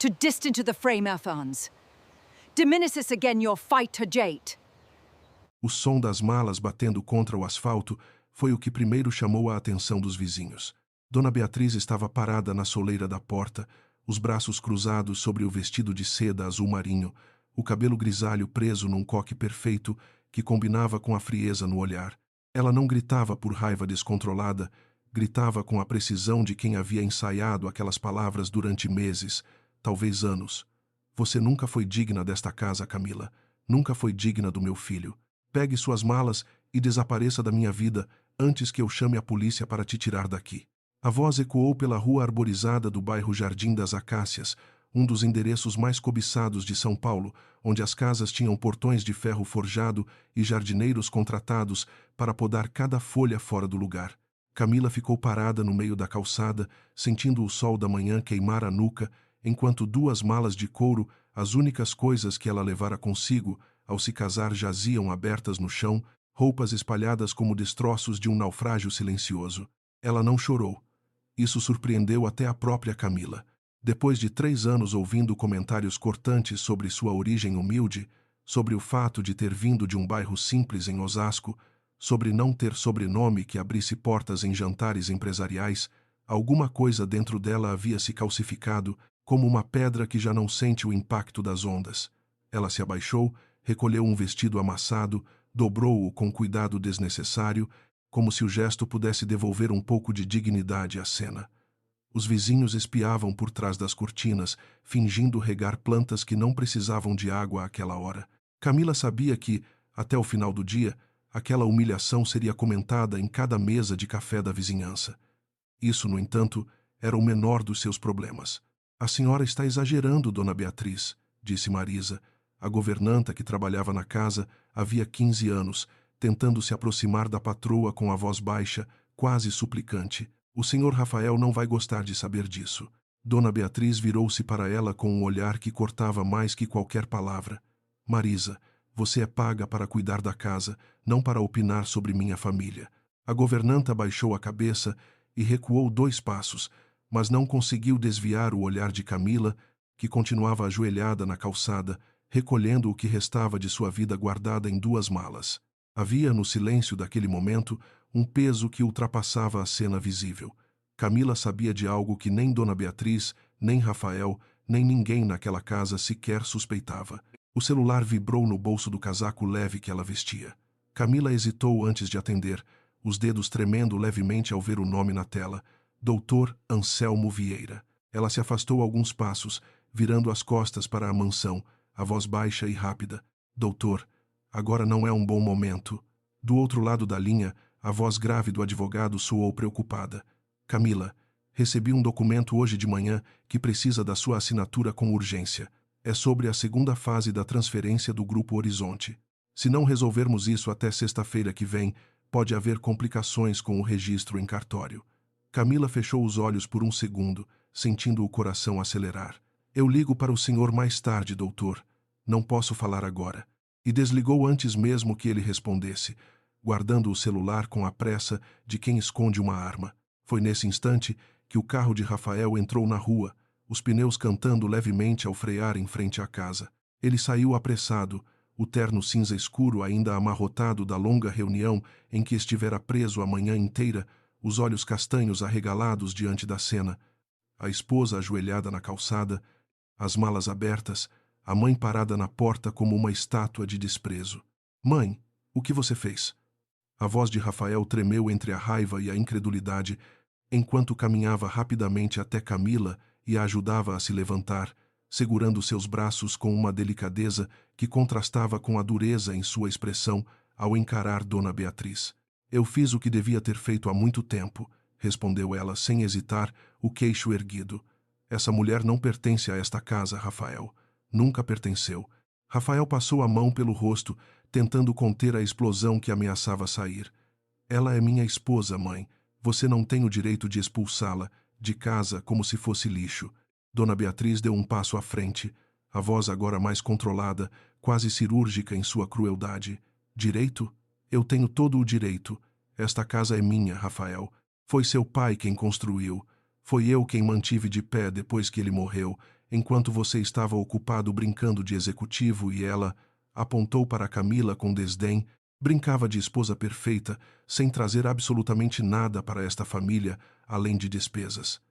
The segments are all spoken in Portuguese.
to distant to the frame Athans. Diminishes again your fight to Jate. O som das malas batendo contra o asfalto foi o que primeiro chamou a atenção dos vizinhos. Dona Beatriz estava parada na soleira da porta, os braços cruzados sobre o vestido de seda azul marinho, o cabelo grisalho preso num coque perfeito que combinava com a frieza no olhar. Ela não gritava por raiva descontrolada, gritava com a precisão de quem havia ensaiado aquelas palavras durante meses, talvez anos. Você nunca foi digna desta casa, Camila. Nunca foi digna do meu filho. Pegue suas malas e desapareça da minha vida antes que eu chame a polícia para te tirar daqui. A voz ecoou pela rua arborizada do bairro Jardim das Acácias, um dos endereços mais cobiçados de São Paulo, onde as casas tinham portões de ferro forjado e jardineiros contratados para podar cada folha fora do lugar. Camila ficou parada no meio da calçada, sentindo o sol da manhã queimar a nuca, enquanto duas malas de couro, as únicas coisas que ela levara consigo, ao se casar, jaziam abertas no chão, roupas espalhadas como destroços de um naufrágio silencioso. Ela não chorou. Isso surpreendeu até a própria Camila. Depois de 3 anos ouvindo comentários cortantes sobre sua origem humilde, sobre o fato de ter vindo de um bairro simples em Osasco, sobre não ter sobrenome que abrisse portas em jantares empresariais, alguma coisa dentro dela havia se calcificado, como uma pedra que já não sente o impacto das ondas. Ela se abaixou, recolheu um vestido amassado, dobrou-o com cuidado desnecessário, como se o gesto pudesse devolver um pouco de dignidade à cena. Os vizinhos espiavam por trás das cortinas, fingindo regar plantas que não precisavam de água àquela hora. Camila sabia que, até o final do dia, aquela humilhação seria comentada em cada mesa de café da vizinhança. Isso, no entanto, era o menor dos seus problemas. A senhora está exagerando, dona Beatriz, disse Marisa, a governanta que trabalhava na casa havia 15 anos, tentando se aproximar da patroa com a voz baixa, quase suplicante. O senhor Rafael não vai gostar de saber disso. Dona Beatriz virou-se para ela com um olhar que cortava mais que qualquer palavra. Marisa, você é paga para cuidar da casa, não para opinar sobre minha família. A governanta baixou a cabeça e recuou 2 passos, mas não conseguiu desviar o olhar de Camila, que continuava ajoelhada na calçada, recolhendo o que restava de sua vida guardada em 2 malas. Havia, no silêncio daquele momento, um peso que ultrapassava a cena visível. Camila sabia de algo que nem Dona Beatriz, nem Rafael, nem ninguém naquela casa sequer suspeitava. O celular vibrou no bolso do casaco leve que ela vestia. Camila hesitou antes de atender, os dedos tremendo levemente ao ver o nome na tela. Doutor Anselmo Vieira. Ela se afastou alguns passos, virando as costas para a mansão, a voz baixa e rápida. Doutor, agora não é um bom momento. Do outro lado da linha, a voz grave do advogado soou preocupada. Camila, recebi um documento hoje de manhã que precisa da sua assinatura com urgência. É sobre a 2ª fase da transferência do Grupo Horizonte. Se não resolvermos isso até sexta-feira que vem, pode haver complicações com o registro em cartório. Camila fechou os olhos por um segundo, sentindo o coração acelerar. Eu ligo para o senhor mais tarde, doutor. Não posso falar agora. E desligou antes mesmo que ele respondesse, guardando o celular com a pressa de quem esconde uma arma. Foi nesse instante que o carro de Rafael entrou na rua, os pneus cantando levemente ao frear em frente à casa. Ele saiu apressado, o terno cinza escuro ainda amarrotado da longa reunião em que estivera preso a manhã inteira, os olhos castanhos arregalados diante da cena, a esposa ajoelhada na calçada, as malas abertas, a mãe parada na porta como uma estátua de desprezo. Mãe, o que você fez? A voz de Rafael tremeu entre a raiva e a incredulidade, enquanto caminhava rapidamente até Camila e a ajudava a se levantar, segurando seus braços com uma delicadeza que contrastava com a dureza em sua expressão ao encarar Dona Beatriz. Eu fiz o que devia ter feito há muito tempo, respondeu ela sem hesitar, o queixo erguido. Essa mulher não pertence a esta casa, Rafael. Nunca pertenceu. Rafael passou a mão pelo rosto, tentando conter a explosão que ameaçava sair. Ela é minha esposa, mãe. Você não tem o direito de expulsá-la de casa como se fosse lixo. Dona Beatriz deu um passo à frente, a voz agora mais controlada, quase cirúrgica em sua crueldade. Direito? Eu tenho todo o direito. Esta casa é minha, Rafael. Foi seu pai quem construiu. Foi eu quem mantive de pé depois que ele morreu. enquanto você estava ocupado brincando de executivo e ela, apontou para Camila com desdém, brincava de esposa perfeita, sem trazer absolutamente nada para esta família, além de despesas.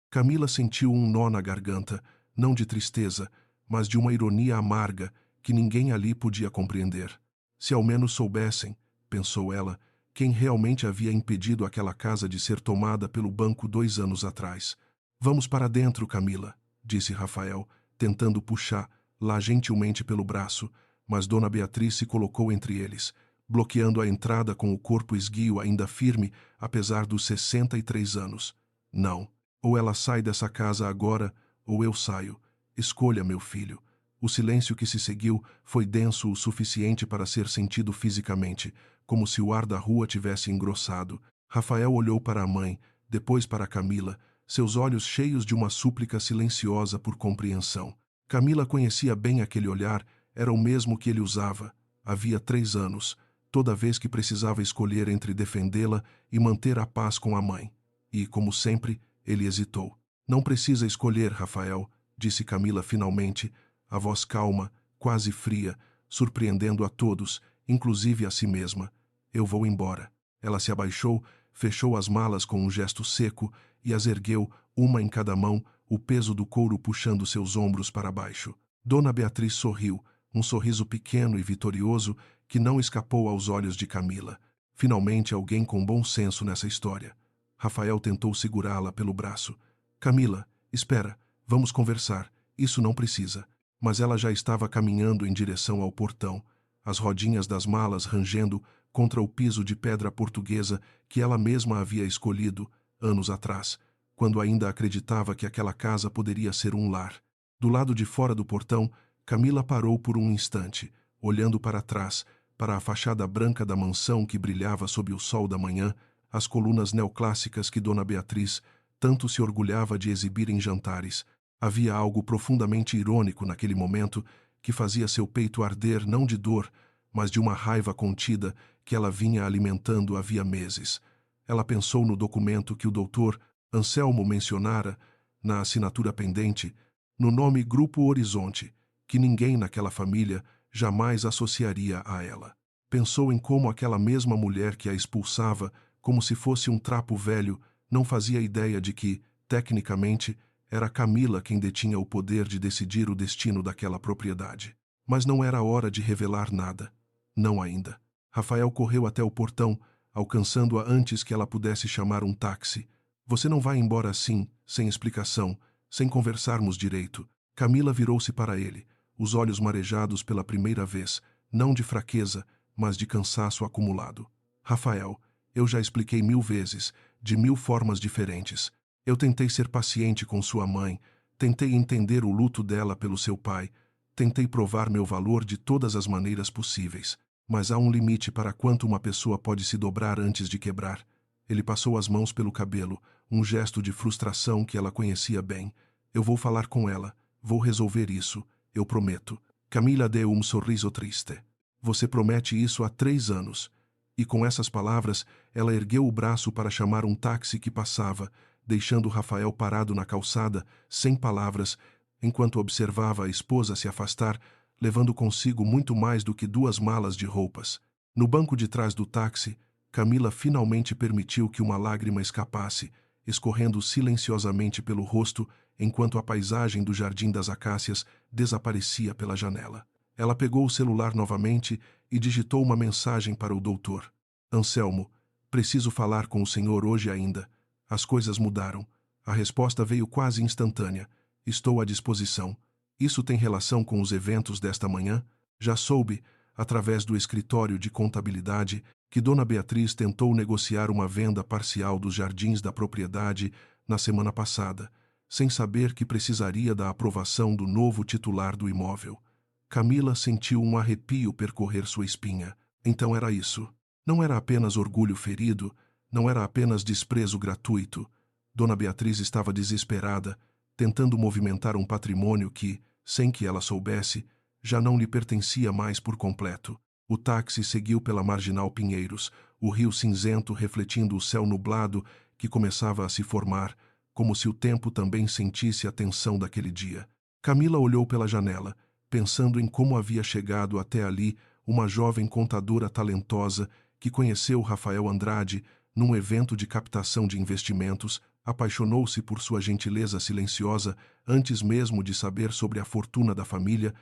Camila sentiu um nó na garganta, não de tristeza, mas de uma ironia amarga que ninguém ali podia compreender. Se ao menos soubessem, pensou ela, quem realmente havia impedido aquela casa de ser tomada pelo banco 2 anos atrás. Vamos para dentro, Camila, disse Rafael, tentando puxá-la gentilmente pelo braço, mas Dona Beatriz se colocou entre eles, bloqueando a entrada com o corpo esguio ainda firme, apesar dos 63 anos. Não. Ou ela sai dessa casa agora, ou eu saio. Escolha, meu filho. O silêncio que se seguiu foi denso o suficiente para ser sentido fisicamente, como se o ar da rua tivesse engrossado. Rafael olhou para a mãe, depois para Camila, seus olhos cheios de uma súplica silenciosa por compreensão. Camila conhecia bem aquele olhar, era o mesmo que ele usava, havia 3 anos, toda vez que precisava escolher entre defendê-la e manter a paz com a mãe. E, como sempre, ele hesitou. Não precisa escolher, Rafael, disse Camila finalmente, a voz calma, quase fria, surpreendendo a todos, inclusive a si mesma. Eu vou embora. Ela se abaixou, fechou as malas com um gesto seco e as ergueu, uma em cada mão, o peso do couro puxando seus ombros para baixo. Dona Beatriz sorriu, um sorriso pequeno e vitorioso que não escapou aos olhos de Camila. Finalmente alguém com bom senso nessa história. Rafael tentou segurá-la pelo braço. Camila, espera, vamos conversar. Isso não precisa. Mas ela já estava caminhando em direção ao portão, as rodinhas das malas rangendo contra o piso de pedra portuguesa que ela mesma havia escolhido, anos atrás, quando ainda acreditava que aquela casa poderia ser um lar. Do lado de fora do portão, Camila parou por um instante, olhando para trás, para a fachada branca da mansão que brilhava sob o sol da manhã, as colunas neoclássicas que Dona Beatriz tanto se orgulhava de exibir em jantares. Havia algo profundamente irônico naquele momento que fazia seu peito arder não de dor, mas de uma raiva contida que ela vinha alimentando havia meses. Ela pensou no documento que o doutor Anselmo mencionara, na assinatura pendente, no nome Grupo Horizonte, que ninguém naquela família jamais associaria a ela. Pensou em como aquela mesma mulher que a expulsava, como se fosse um trapo velho, não fazia ideia de que, tecnicamente, era Camila quem detinha o poder de decidir o destino daquela propriedade. Mas não era hora de revelar nada. Não ainda. Rafael correu até o portão, alcançando-a antes que ela pudesse chamar um táxi. Você não vai embora assim, sem explicação, sem conversarmos direito. Camila virou-se para ele, os olhos marejados pela primeira vez, não de fraqueza, mas de cansaço acumulado. Rafael, eu já expliquei 1000 vezes, de 1000 formas diferentes. Eu tentei ser paciente com sua mãe, tentei entender o luto dela pelo seu pai, tentei provar meu valor de todas as maneiras possíveis. Mas há um limite para quanto uma pessoa pode se dobrar antes de quebrar. Ele passou as mãos pelo cabelo, um gesto de frustração que ela conhecia bem. Eu vou falar com ela, vou resolver isso, eu prometo. Camila deu um sorriso triste. Você promete isso há 3 anos. E com essas palavras, ela ergueu o braço para chamar um táxi que passava, deixando Rafael parado na calçada, sem palavras, enquanto observava a esposa se afastar, levando consigo muito mais do que 2 malas de roupas. No banco de trás do táxi, Camila finalmente permitiu que uma lágrima escapasse, escorrendo silenciosamente pelo rosto, enquanto a paisagem do Jardim das Acácias desaparecia pela janela. Ela pegou o celular novamente e digitou uma mensagem para o doutor. Anselmo, preciso falar com o senhor hoje ainda. As coisas mudaram. A resposta veio quase instantânea. Estou à disposição. Isso tem relação com os eventos desta manhã? Já soube, através do escritório de contabilidade, que Dona Beatriz tentou negociar uma venda parcial dos jardins da propriedade na semana passada, sem saber que precisaria da aprovação do novo titular do imóvel. Camila sentiu um arrepio percorrer sua espinha. Então era isso. Não era apenas orgulho ferido, não era apenas desprezo gratuito. Dona Beatriz estava desesperada, tentando movimentar um patrimônio que, sem que ela soubesse, já não lhe pertencia mais por completo. O táxi seguiu pela Marginal Pinheiros, o rio cinzento refletindo o céu nublado que começava a se formar, como se o tempo também sentisse a tensão daquele dia. Camila olhou pela janela, pensando em como havia chegado até ali uma jovem contadora talentosa que conheceu Rafael Andrade num evento de captação de investimentos, apaixonou-se por sua gentileza silenciosa antes mesmo de saber sobre a fortuna da família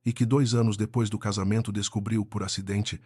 e que 2 anos depois do casamento descobriu por acidente,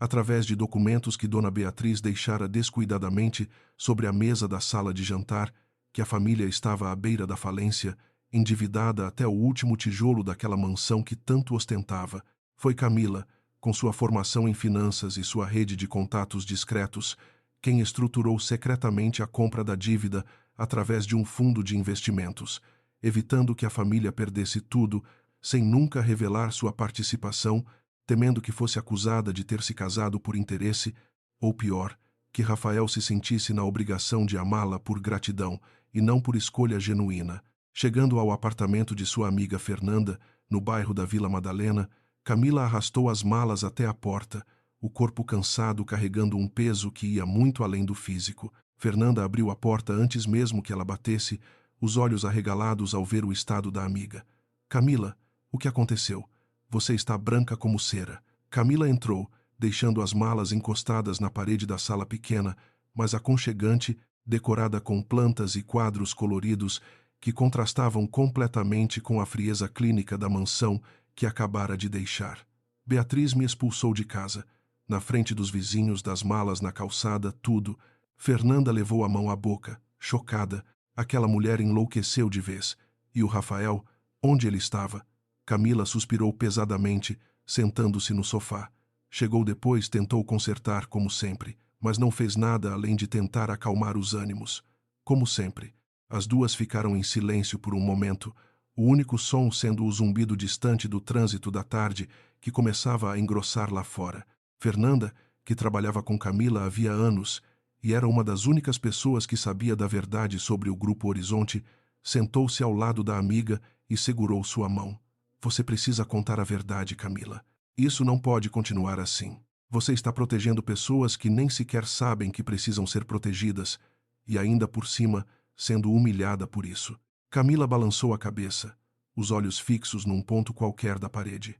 através de documentos que Dona Beatriz deixara descuidadamente sobre a mesa da sala de jantar, que a família estava à beira da falência, endividada até o último tijolo daquela mansão que tanto ostentava. Foi Camila, com sua formação em finanças e sua rede de contatos discretos, quem estruturou secretamente a compra da dívida através de um fundo de investimentos, evitando que a família perdesse tudo, sem nunca revelar sua participação, temendo que fosse acusada de ter se casado por interesse, ou pior, que Rafael se sentisse na obrigação de amá-la por gratidão e não por escolha genuína. Chegando ao apartamento de sua amiga Fernanda, no bairro da Vila Madalena, Camila arrastou as malas até a porta, o corpo cansado carregando um peso que ia muito além do físico. Fernanda abriu a porta antes mesmo que ela batesse, os olhos arregalados ao ver o estado da amiga. Camila, o que aconteceu? Você está branca como cera. Camila entrou, deixando as malas encostadas na parede da sala pequena, mas aconchegante, decorada com plantas e quadros coloridos que contrastavam completamente com a frieza clínica da mansão que acabara de deixar. Beatriz me expulsou de casa. Na frente dos vizinhos, das malas na calçada, tudo. Fernanda levou a mão à boca, chocada. Aquela mulher enlouqueceu de vez. E o Rafael, onde ele estava? Camila suspirou pesadamente, sentando-se no sofá. Chegou depois, tentou consertar, como sempre, mas não fez nada além de tentar acalmar os ânimos. Como sempre, as duas ficaram em silêncio por um momento, o único som sendo o zumbido distante do trânsito da tarde que começava a engrossar lá fora. Fernanda, que trabalhava com Camila havia anos e era uma das únicas pessoas que sabia da verdade sobre o Grupo Horizonte, sentou-se ao lado da amiga e segurou sua mão. Você precisa contar a verdade, Camila. Isso não pode continuar assim. Você está protegendo pessoas que nem sequer sabem que precisam ser protegidas e ainda por cima sendo humilhada por isso. Camila balançou a cabeça, os olhos fixos num ponto qualquer da parede.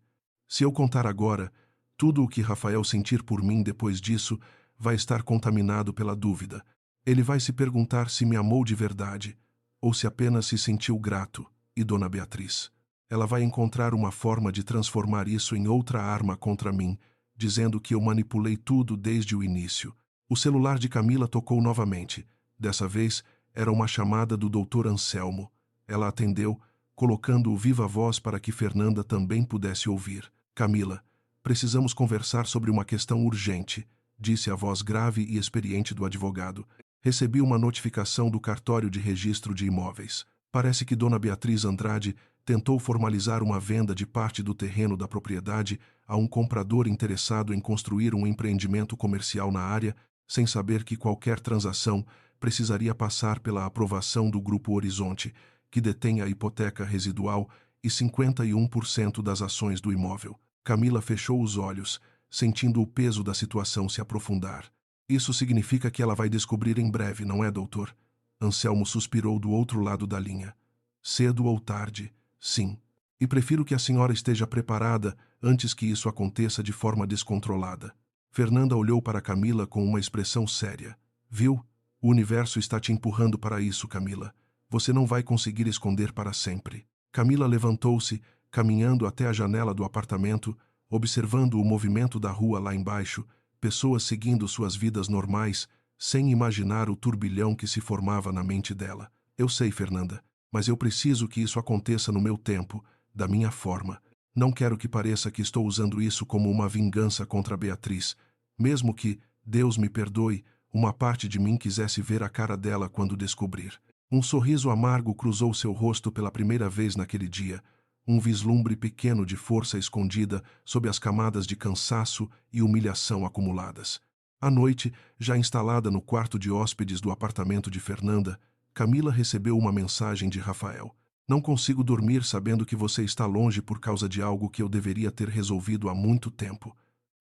Se eu contar agora, tudo o que Rafael sentir por mim depois disso vai estar contaminado pela dúvida. Ele vai se perguntar se me amou de verdade ou se apenas se sentiu grato. E Dona Beatriz? Ela vai encontrar uma forma de transformar isso em outra arma contra mim, dizendo que eu manipulei tudo desde o início. O celular de Camila tocou novamente. Dessa vez, era uma chamada do Dr. Anselmo. Ela atendeu, colocando o viva voz para que Fernanda também pudesse ouvir. Camila, precisamos conversar sobre uma questão urgente, disse a voz grave e experiente do advogado. Recebi uma notificação do cartório de registro de imóveis. Parece que Dona Beatriz Andrade tentou formalizar uma venda de parte do terreno da propriedade a um comprador interessado em construir um empreendimento comercial na área, sem saber que qualquer transação precisaria passar pela aprovação do Grupo Horizonte, que detém a hipoteca residual e 51% das ações do imóvel. Camila fechou os olhos, sentindo o peso da situação se aprofundar. Isso significa que ela vai descobrir em breve, não é, doutor? Anselmo suspirou do outro lado da linha. Cedo ou tarde, sim. E prefiro que a senhora esteja preparada antes que isso aconteça de forma descontrolada. Fernanda olhou para Camila com uma expressão séria. Viu? O universo está te empurrando para isso, Camila. Você não vai conseguir esconder para sempre. Camila levantou-se, caminhando até a janela do apartamento, observando o movimento da rua lá embaixo, pessoas seguindo suas vidas normais, sem imaginar o turbilhão que se formava na mente dela. Eu sei, Fernanda, mas eu preciso que isso aconteça no meu tempo, da minha forma. Não quero que pareça que estou usando isso como uma vingança contra Beatriz, mesmo que, Deus me perdoe, uma parte de mim quisesse ver a cara dela quando descobrir. Um sorriso amargo cruzou seu rosto pela primeira vez naquele dia, um vislumbre pequeno de força escondida sob as camadas de cansaço e humilhação acumuladas. À noite, já instalada no quarto de hóspedes do apartamento de Fernanda, Camila recebeu uma mensagem de Rafael. Não consigo dormir sabendo que você está longe por causa de algo que eu deveria ter resolvido há muito tempo.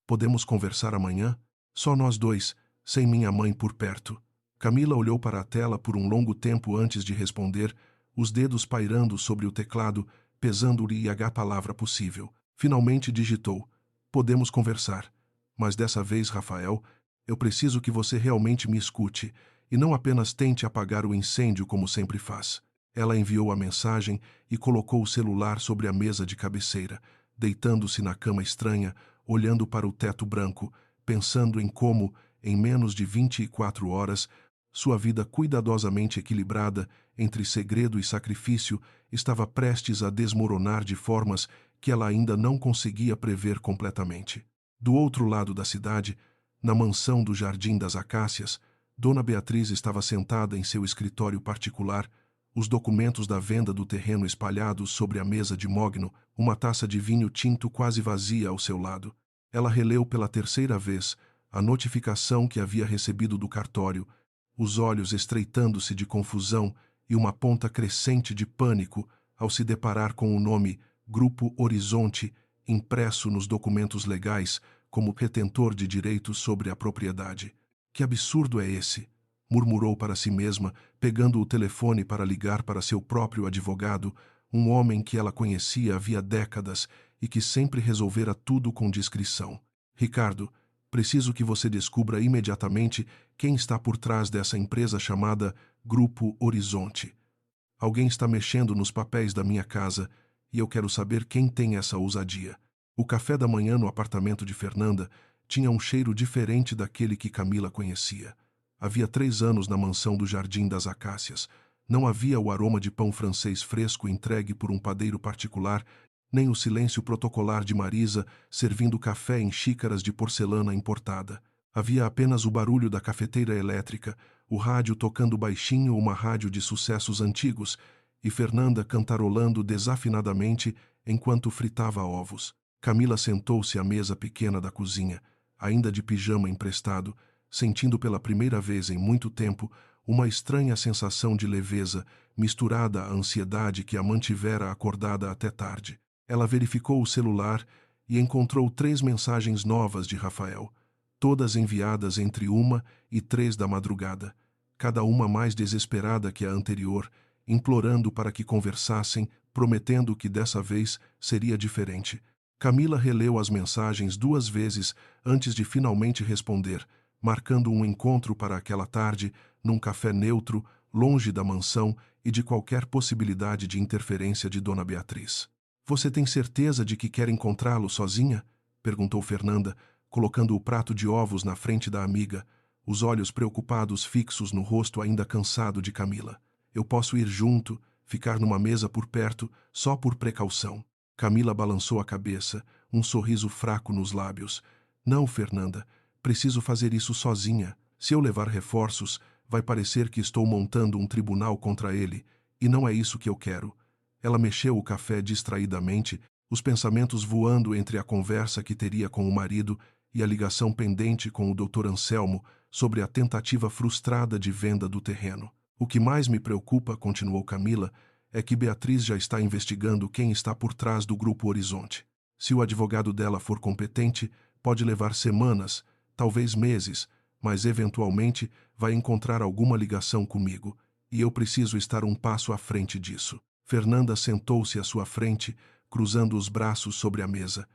Podemos conversar amanhã? Só nós dois, sem minha mãe por perto. Camila olhou para a tela por um longo tempo antes de responder, os dedos pairando sobre o teclado, pesando-lhe a palavra possível. Finalmente digitou: podemos conversar. Mas dessa vez, Rafael, eu preciso que você realmente me escute e não apenas tente apagar o incêndio como sempre faz. Ela enviou a mensagem e colocou o celular sobre a mesa de cabeceira, deitando-se na cama estranha, olhando para o teto branco, pensando em como, em menos de 24 horas, sua vida cuidadosamente equilibrada entre segredo e sacrifício estava prestes a desmoronar de formas que ela ainda não conseguia prever completamente. Do outro lado da cidade, na mansão do Jardim das Acácias, Dona Beatriz estava sentada em seu escritório particular, os documentos da venda do terreno espalhados sobre a mesa de mogno, uma taça de vinho tinto quase vazia ao seu lado. Ela releu pela terceira vez a notificação que havia recebido do cartório, os olhos estreitando-se de confusão e uma ponta crescente de pânico ao se deparar com o nome Grupo Horizonte impresso nos documentos legais como retentor de direitos sobre a propriedade. Que absurdo é esse? Murmurou para si mesma, pegando o telefone para ligar para seu próprio advogado, um homem que ela conhecia havia décadas e que sempre resolvera tudo com discrição. Ricardo, preciso que você descubra imediatamente quem está por trás dessa empresa chamada Grupo Horizonte. Alguém está mexendo nos papéis da minha casa e eu quero saber quem tem essa ousadia. O café da manhã no apartamento de Fernanda tinha um cheiro diferente daquele que Camila conhecia. Havia 3 anos na mansão do Jardim das Acácias. Não havia o aroma de pão francês fresco entregue por um padeiro particular, nem o silêncio protocolar de Marisa servindo café em xícaras de porcelana importada. Havia apenas o barulho da cafeteira elétrica, o rádio tocando baixinho uma rádio de sucessos antigos, e Fernanda cantarolando desafinadamente enquanto fritava ovos. Camila sentou-se à mesa pequena da cozinha, ainda de pijama emprestado, sentindo pela primeira vez em muito tempo uma estranha sensação de leveza, misturada à ansiedade que a mantivera acordada até tarde. Ela verificou o celular e encontrou 3 mensagens novas de Rafael, todas enviadas entre 1 e 3 da madrugada, cada uma mais desesperada que a anterior, implorando para que conversassem, prometendo que dessa vez seria diferente. Camila releu as mensagens 2 vezes antes de finalmente responder, marcando um encontro para aquela tarde, num café neutro, longe da mansão e de qualquer possibilidade de interferência de Dona Beatriz. Você tem certeza de que quer encontrá-lo sozinha? Perguntou Fernanda, colocando o prato de ovos na frente da amiga, os olhos preocupados fixos no rosto ainda cansado de Camila. Eu posso ir junto, ficar numa mesa por perto, só por precaução. Camila balançou a cabeça, um sorriso fraco nos lábios. Não, Fernanda, preciso fazer isso sozinha. Se eu levar reforços, vai parecer que estou montando um tribunal contra ele, e não é isso que eu quero. Ela mexeu o café distraidamente, os pensamentos voando entre a conversa que teria com o marido e a ligação pendente com o Dr. Anselmo sobre a tentativa frustrada de venda do terreno. O que mais me preocupa, continuou Camila, é que Beatriz já está investigando quem está por trás do Grupo Horizonte. Se o advogado dela for competente, pode levar semanas, talvez meses, mas eventualmente vai encontrar alguma ligação comigo, e eu preciso estar um passo à frente disso. Fernanda sentou-se à sua frente, cruzando os braços sobre a mesa.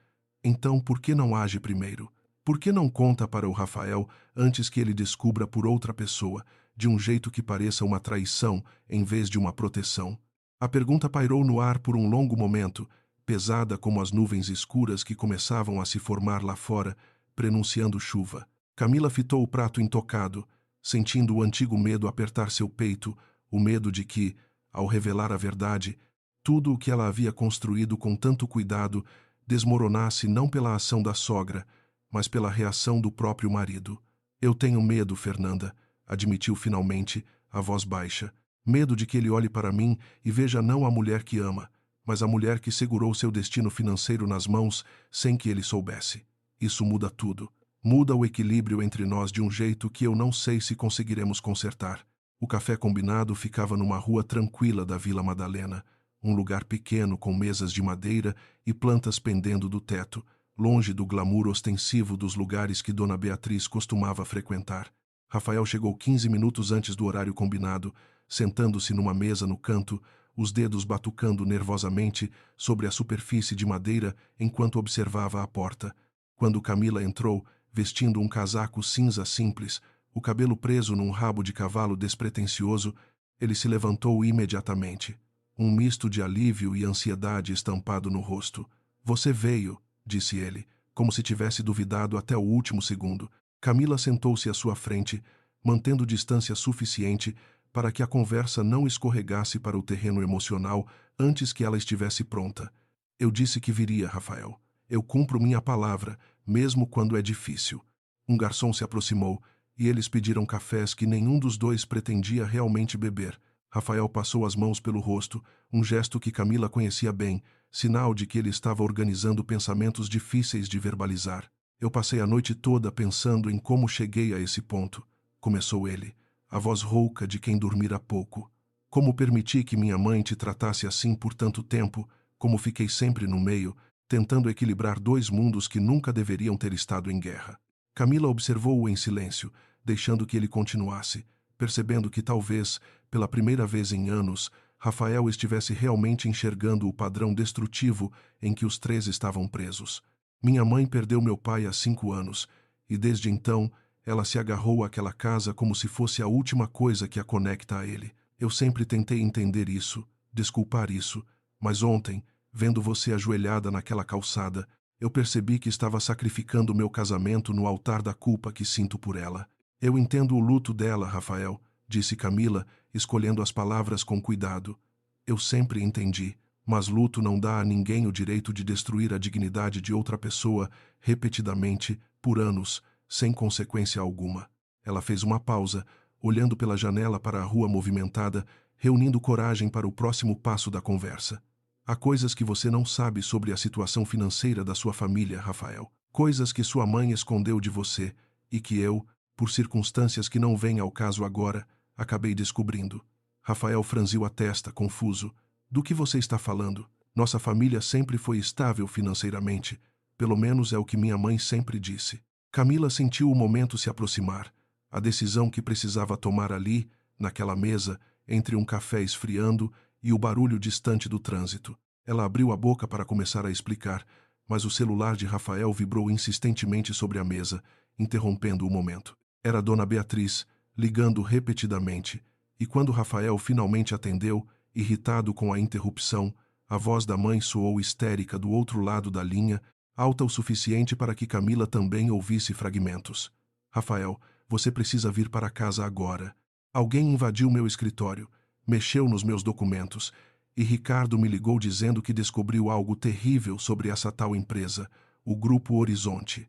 Então, por que não age primeiro? Por que não conta para o Rafael antes que ele descubra por outra pessoa, de um jeito que pareça uma traição em vez de uma proteção? A pergunta pairou no ar por um longo momento, pesada como as nuvens escuras que começavam a se formar lá fora, prenunciando chuva. Camila fitou o prato intocado, sentindo o antigo medo apertar seu peito, o medo de que, ao revelar a verdade, tudo o que ela havia construído com tanto cuidado desmoronasse não pela ação da sogra, mas pela reação do próprio marido. Eu tenho medo, Fernanda, admitiu finalmente, a voz baixa. Medo de que ele olhe para mim e veja não a mulher que ama, mas a mulher que segurou seu destino financeiro nas mãos sem que ele soubesse. Isso muda tudo. Muda o equilíbrio entre nós de um jeito que eu não sei se conseguiremos consertar. O café combinado ficava numa rua tranquila da Vila Madalena, um lugar pequeno com mesas de madeira e plantas pendendo do teto, longe do glamour ostensivo dos lugares que Dona Beatriz costumava frequentar. Rafael chegou 15 minutos antes do horário combinado, sentando-se numa mesa no canto, os dedos batucando nervosamente sobre a superfície de madeira enquanto observava a porta. Quando Camila entrou, vestindo um casaco cinza simples, o cabelo preso num rabo de cavalo despretensioso, ele se levantou imediatamente. Um misto de alívio e ansiedade estampado no rosto. Você veio, disse ele, como se tivesse duvidado até o último segundo. Camila sentou-se à sua frente, mantendo distância suficiente para que a conversa não escorregasse para o terreno emocional antes que ela estivesse pronta. Eu disse que viria, Rafael. Eu cumpro minha palavra, mesmo quando é difícil. Um garçom se aproximou, e eles pediram cafés que nenhum dos dois pretendia realmente beber. Rafael passou as mãos pelo rosto, um gesto que Camila conhecia bem, sinal de que ele estava organizando pensamentos difíceis de verbalizar. Eu passei a noite toda pensando em como cheguei a esse ponto, começou ele, a voz rouca de quem dormira pouco. Como permiti que minha mãe te tratasse assim por tanto tempo, como fiquei sempre no meio, tentando equilibrar dois mundos que nunca deveriam ter estado em guerra. Camila observou-o em silêncio, deixando que ele continuasse, percebendo que talvez, pela primeira vez em anos, Rafael estivesse realmente enxergando o padrão destrutivo em que os três estavam presos. Minha mãe perdeu meu pai há 5 anos, e desde então ela se agarrou àquela casa como se fosse a última coisa que a conecta a ele. Eu sempre tentei entender isso, desculpar isso, mas ontem, vendo você ajoelhada naquela calçada, eu percebi que estava sacrificando meu casamento no altar da culpa que sinto por ela. Eu entendo o luto dela, Rafael, disse Camila, escolhendo as palavras com cuidado. Eu sempre entendi, mas luto não dá a ninguém o direito de destruir a dignidade de outra pessoa, repetidamente, por anos, sem consequência alguma. Ela fez uma pausa, olhando pela janela para a rua movimentada, reunindo coragem para o próximo passo da conversa. Há coisas que você não sabe sobre a situação financeira da sua família, Rafael. Coisas que sua mãe escondeu de você e que eu, por circunstâncias que não vêm ao caso agora, acabei descobrindo. Rafael franziu a testa, confuso. Do que você está falando? Nossa família sempre foi estável financeiramente. Pelo menos é o que minha mãe sempre disse. Camila sentiu o momento se aproximar. A decisão que precisava tomar ali, naquela mesa, entre um café esfriando e o barulho distante do trânsito. Ela abriu a boca para começar a explicar, mas o celular de Rafael vibrou insistentemente sobre a mesa, interrompendo o momento. Era Dona Beatriz, ligando repetidamente, e quando Rafael finalmente atendeu, irritado com a interrupção, a voz da mãe soou histérica do outro lado da linha, alta o suficiente para que Camila também ouvisse fragmentos. Rafael, você precisa vir para casa agora. Alguém invadiu meu escritório, mexeu nos meus documentos, e Ricardo me ligou dizendo que descobriu algo terrível sobre essa tal empresa, o Grupo Horizonte.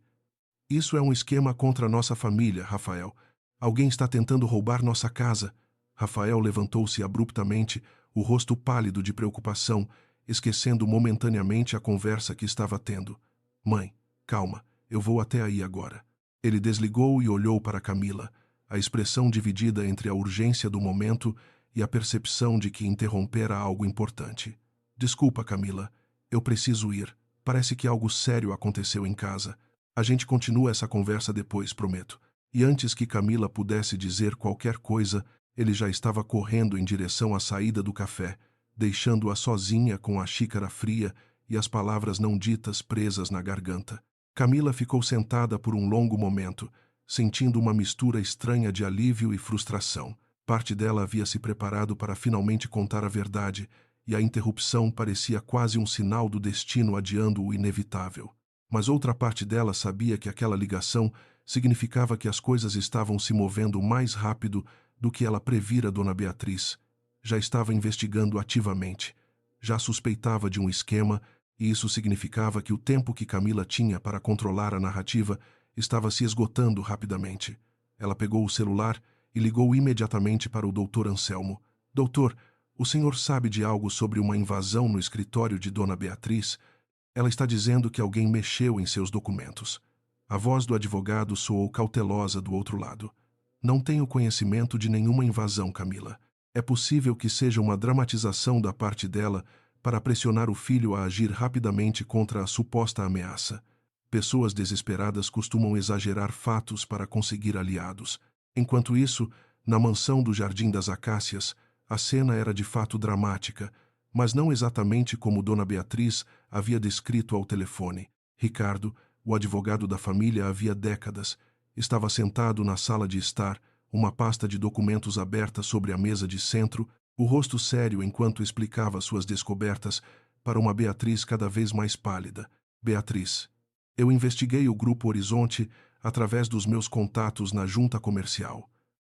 Isso é um esquema contra nossa família, Rafael. Alguém está tentando roubar nossa casa. Rafael levantou-se abruptamente, o rosto pálido de preocupação, esquecendo momentaneamente a conversa que estava tendo. Mãe, calma, eu vou até aí agora. Ele desligou e olhou para Camila, a expressão dividida entre a urgência do momento e a percepção de que interrompera algo importante. Desculpa, Camila, eu preciso ir. Parece que algo sério aconteceu em casa. A gente continua essa conversa depois, prometo. E antes que Camila pudesse dizer qualquer coisa, ele já estava correndo em direção à saída do café, deixando-a sozinha com a xícara fria e as palavras não ditas presas na garganta. Camila ficou sentada por um longo momento, sentindo uma mistura estranha de alívio e frustração. Parte dela havia se preparado para finalmente contar a verdade, e a interrupção parecia quase um sinal do destino adiando o inevitável. Mas outra parte dela sabia que aquela ligação significava que as coisas estavam se movendo mais rápido do que ela previra Dona Beatriz. Já estava investigando ativamente. Já suspeitava de um esquema, e isso significava que o tempo que Camila tinha para controlar a narrativa estava se esgotando rapidamente. Ela pegou o celular e ligou imediatamente para o Dr. Anselmo. Doutor, o senhor sabe de algo sobre uma invasão no escritório de Dona Beatriz? Ela está dizendo que alguém mexeu em seus documentos. A voz do advogado soou cautelosa do outro lado. Não tenho conhecimento de nenhuma invasão, Camila. É possível que seja uma dramatização da parte dela para pressionar o filho a agir rapidamente contra a suposta ameaça. Pessoas desesperadas costumam exagerar fatos para conseguir aliados. Enquanto isso, na mansão do Jardim das Acácias, A cena era de fato dramática, mas não exatamente como Dona Beatriz havia descrito ao telefone. Ricardo, o advogado da família havia décadas, estava sentado na sala de estar, uma pasta de documentos aberta sobre a mesa de centro, o rosto sério enquanto explicava suas descobertas para uma Beatriz cada vez mais pálida. Beatriz, eu investiguei o Grupo Horizonte através dos meus contatos na junta comercial.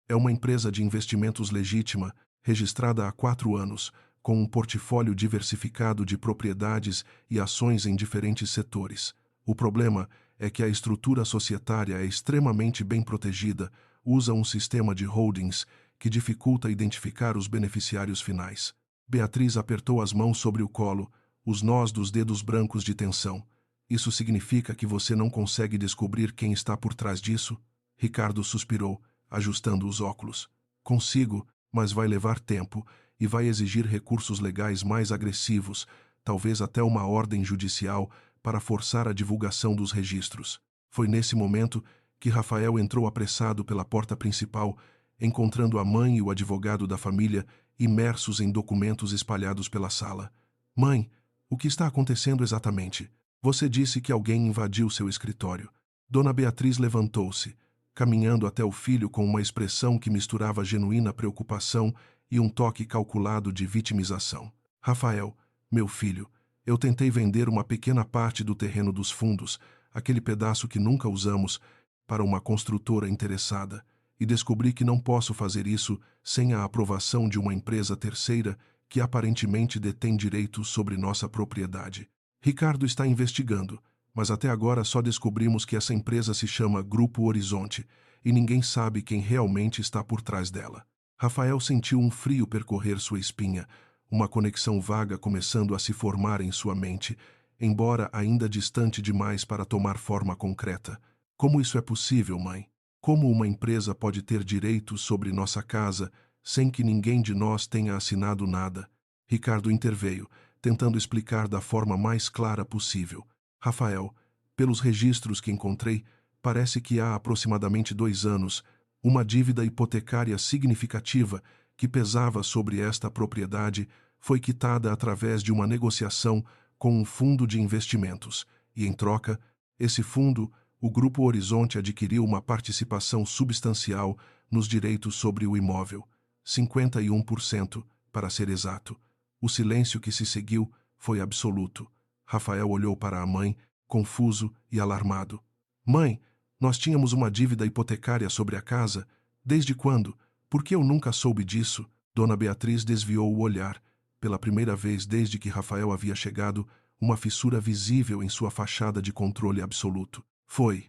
É uma empresa de investimentos legítima, registrada há 4 anos, com um portfólio diversificado de propriedades e ações em diferentes setores. O problema é que a estrutura societária é extremamente bem protegida, usa um sistema de holdings que dificulta identificar os beneficiários finais. Beatriz apertou as mãos sobre o colo, os nós dos dedos brancos de tensão. Isso significa que você não consegue descobrir quem está por trás disso? Ricardo suspirou, ajustando os óculos. Consigo, mas vai levar tempo e vai exigir recursos legais mais agressivos, talvez até uma ordem judicial para forçar a divulgação dos registros. Foi nesse momento que Rafael entrou apressado pela porta principal, encontrando a mãe e o advogado da família imersos em documentos espalhados pela sala. Mãe, o que está acontecendo exatamente? Você disse que alguém invadiu seu escritório. Dona Beatriz levantou-se, caminhando até o filho com uma expressão que misturava genuína preocupação e um toque calculado de vitimização. Rafael, meu filho, eu tentei vender uma pequena parte do terreno dos fundos, aquele pedaço que nunca usamos, para uma construtora interessada, e descobri que não posso fazer isso sem a aprovação de uma empresa terceira que aparentemente detém direitos sobre nossa propriedade. Ricardo está investigando, mas até agora só descobrimos que essa empresa se chama Grupo Horizonte e ninguém sabe quem realmente está por trás dela. Rafael sentiu um frio percorrer sua espinha, uma conexão vaga começando a se formar em sua mente, embora ainda distante demais para tomar forma concreta. Como isso é possível, mãe? Como uma empresa pode ter direitos sobre nossa casa sem que ninguém de nós tenha assinado nada? Ricardo interveio, tentando explicar da forma mais clara possível. Rafael, pelos registros que encontrei, parece que há aproximadamente 2 anos, uma dívida hipotecária significativa que pesava sobre esta propriedade foi quitada através de uma negociação com um fundo de investimentos, e em troca, esse fundo, o Grupo Horizonte adquiriu uma participação substancial nos direitos sobre o imóvel, 51%, para ser exato. O silêncio que se seguiu foi absoluto. Rafael olhou para a mãe, confuso e alarmado. Mãe, nós tínhamos uma dívida hipotecária sobre a casa. Desde quando? Por que eu nunca soube disso? Dona Beatriz desviou o olhar. Pela primeira vez desde que Rafael havia chegado, uma fissura visível em sua fachada de controle absoluto. Foi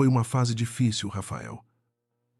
uma fase difícil, Rafael.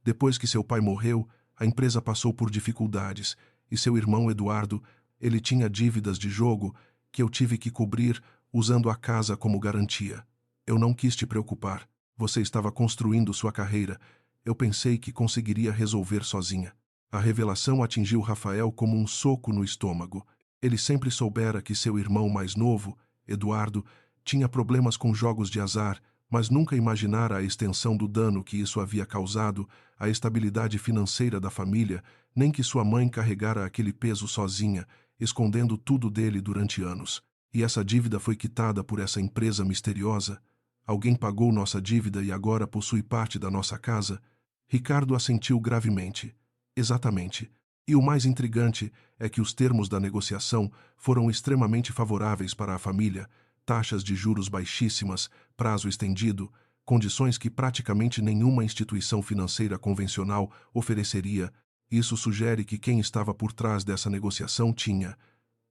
Depois que seu pai morreu, a empresa passou por dificuldades, e seu irmão Eduardo, ele tinha dívidas de jogo que eu tive que cobrir usando a casa como garantia. Eu não quis te preocupar. Você estava construindo sua carreira. Eu pensei que conseguiria resolver sozinha. A revelação atingiu Rafael como um soco no estômago. Ele sempre soubera que seu irmão mais novo, Eduardo, tinha problemas com jogos de azar, mas nunca imaginara a extensão do dano que isso havia causado à estabilidade financeira da família, nem que sua mãe carregara aquele peso sozinha, escondendo tudo dele durante anos. E essa dívida foi quitada por essa empresa misteriosa? Alguém pagou nossa dívida e agora possui parte da nossa casa? Ricardo assentiu gravemente. Exatamente. E o mais intrigante é que os termos da negociação foram extremamente favoráveis para a família, taxas de juros baixíssimas, prazo estendido, condições que praticamente nenhuma instituição financeira convencional ofereceria. Isso sugere que quem estava por trás dessa negociação tinha,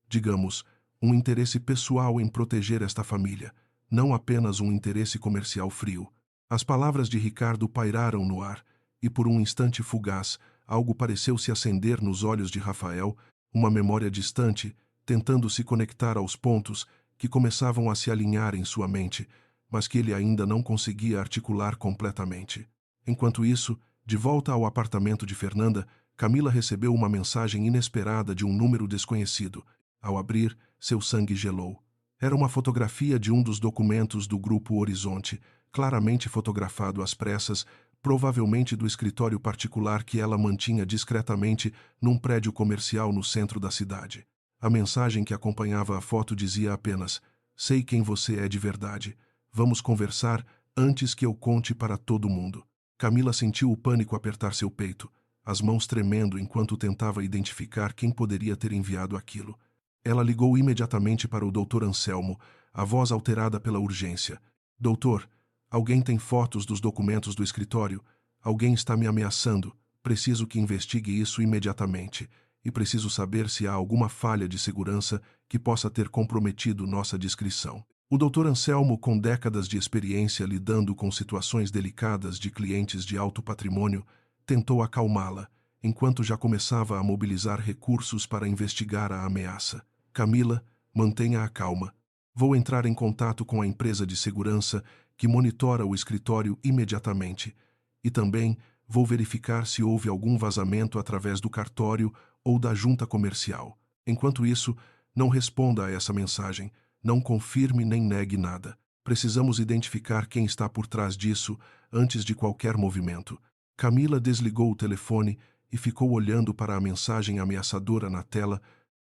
digamos, um interesse pessoal em proteger esta família, não apenas um interesse comercial frio. As palavras de Ricardo pairaram no ar, e por um instante fugaz, algo pareceu se acender nos olhos de Rafael, uma memória distante, tentando se conectar aos pontos que começavam a se alinhar em sua mente, mas que ele ainda não conseguia articular completamente. Enquanto isso, de volta ao apartamento de Fernanda, Camila recebeu uma mensagem inesperada de um número desconhecido. Ao abrir, seu sangue gelou. Era uma fotografia de um dos documentos do Grupo Horizonte, claramente fotografado às pressas, provavelmente do escritório particular que ela mantinha discretamente num prédio comercial no centro da cidade. A mensagem que acompanhava a foto dizia apenas: "Sei quem você é de verdade. Vamos conversar antes que eu conte para todo mundo." Camila sentiu o pânico apertar seu peito, as mãos tremendo enquanto tentava identificar quem poderia ter enviado aquilo. Ela ligou imediatamente para o Dr. Anselmo, a voz alterada pela urgência. "Doutor, alguém tem fotos dos documentos do escritório? Alguém está me ameaçando. Preciso que investigue isso imediatamente. E preciso saber se há alguma falha de segurança que possa ter comprometido nossa discrição." O Dr. Anselmo, com décadas de experiência lidando com situações delicadas de clientes de alto patrimônio, tentou acalmá-la, enquanto já começava a mobilizar recursos para investigar a ameaça. "Camila, mantenha a calma. Vou entrar em contato com a empresa de segurança que monitora o escritório imediatamente. E também vou verificar se houve algum vazamento através do cartório ou da junta comercial. Enquanto isso, não responda a essa mensagem. Não confirme nem negue nada. Precisamos identificar quem está por trás disso antes de qualquer movimento." Camila desligou o telefone e ficou olhando para a mensagem ameaçadora na tela,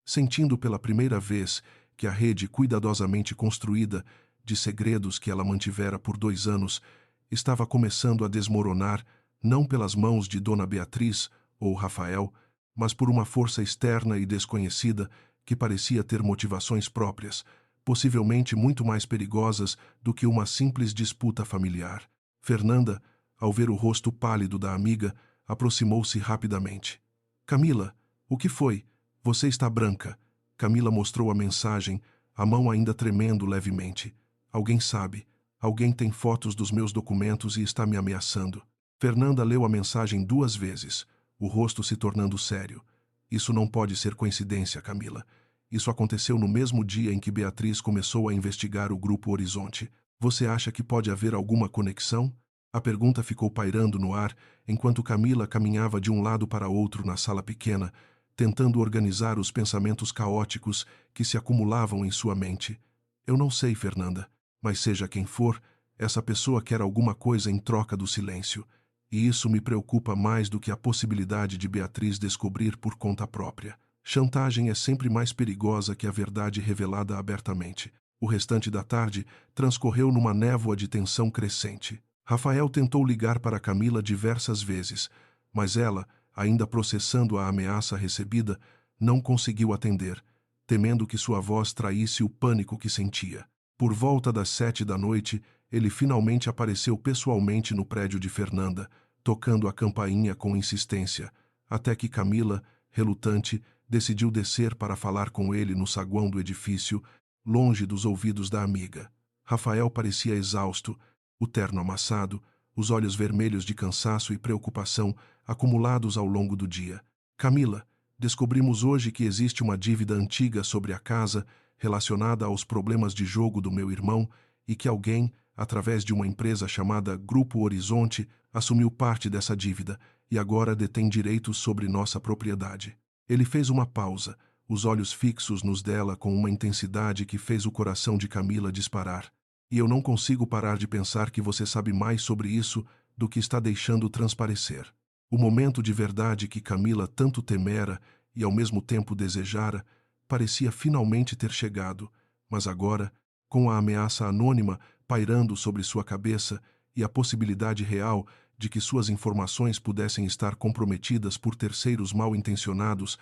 sentindo pela primeira vez que a rede cuidadosamente construída de segredos que ela mantivera por 2 anos estava começando a desmoronar, não pelas mãos de Dona Beatriz ou Rafael, mas por uma força externa e desconhecida que parecia ter motivações próprias, possivelmente muito mais perigosas do que uma simples disputa familiar. Fernanda, ao ver o rosto pálido da amiga, aproximou-se rapidamente. "Camila, o que foi? Você está branca." Camila mostrou a mensagem, a mão ainda tremendo levemente. "Alguém sabe. Alguém tem fotos dos meus documentos e está me ameaçando." Fernanda leu a mensagem 2 vezes, o rosto se tornando sério. "Isso não pode ser coincidência, Camila. Isso aconteceu no mesmo dia em que Beatriz começou a investigar o Grupo Horizonte. Você acha que pode haver alguma conexão?" A pergunta ficou pairando no ar enquanto Camila caminhava de um lado para outro na sala pequena, tentando organizar os pensamentos caóticos que se acumulavam em sua mente. "Eu não sei, Fernanda, mas seja quem for, essa pessoa quer alguma coisa em troca do silêncio. E isso me preocupa mais do que a possibilidade de Beatriz descobrir por conta própria. Chantagem é sempre mais perigosa que a verdade revelada abertamente." O restante da tarde transcorreu numa névoa de tensão crescente. Rafael tentou ligar para Camila diversas vezes, mas ela, ainda processando a ameaça recebida, não conseguiu atender, temendo que sua voz traísse o pânico que sentia. Por volta das 7 da noite, ele finalmente apareceu pessoalmente no prédio de Fernanda, tocando a campainha com insistência, até que Camila, relutante, decidiu descer para falar com ele no saguão do edifício, longe dos ouvidos da amiga. Rafael parecia exausto, o terno amassado, os olhos vermelhos de cansaço e preocupação acumulados ao longo do dia. "Camila, descobrimos hoje que existe uma dívida antiga sobre a casa relacionada aos problemas de jogo do meu irmão e que alguém, através de uma empresa chamada Grupo Horizonte, assumiu parte dessa dívida e agora detém direitos sobre nossa propriedade." Ele fez uma pausa, os olhos fixos nos dela com uma intensidade que fez o coração de Camila disparar. "E eu não consigo parar de pensar que você sabe mais sobre isso do que está deixando transparecer." O momento de verdade que Camila tanto temera e ao mesmo tempo desejara parecia finalmente ter chegado, mas agora, com a ameaça anônima pairando sobre sua cabeça e a possibilidade real de que suas informações pudessem estar comprometidas por terceiros mal intencionados,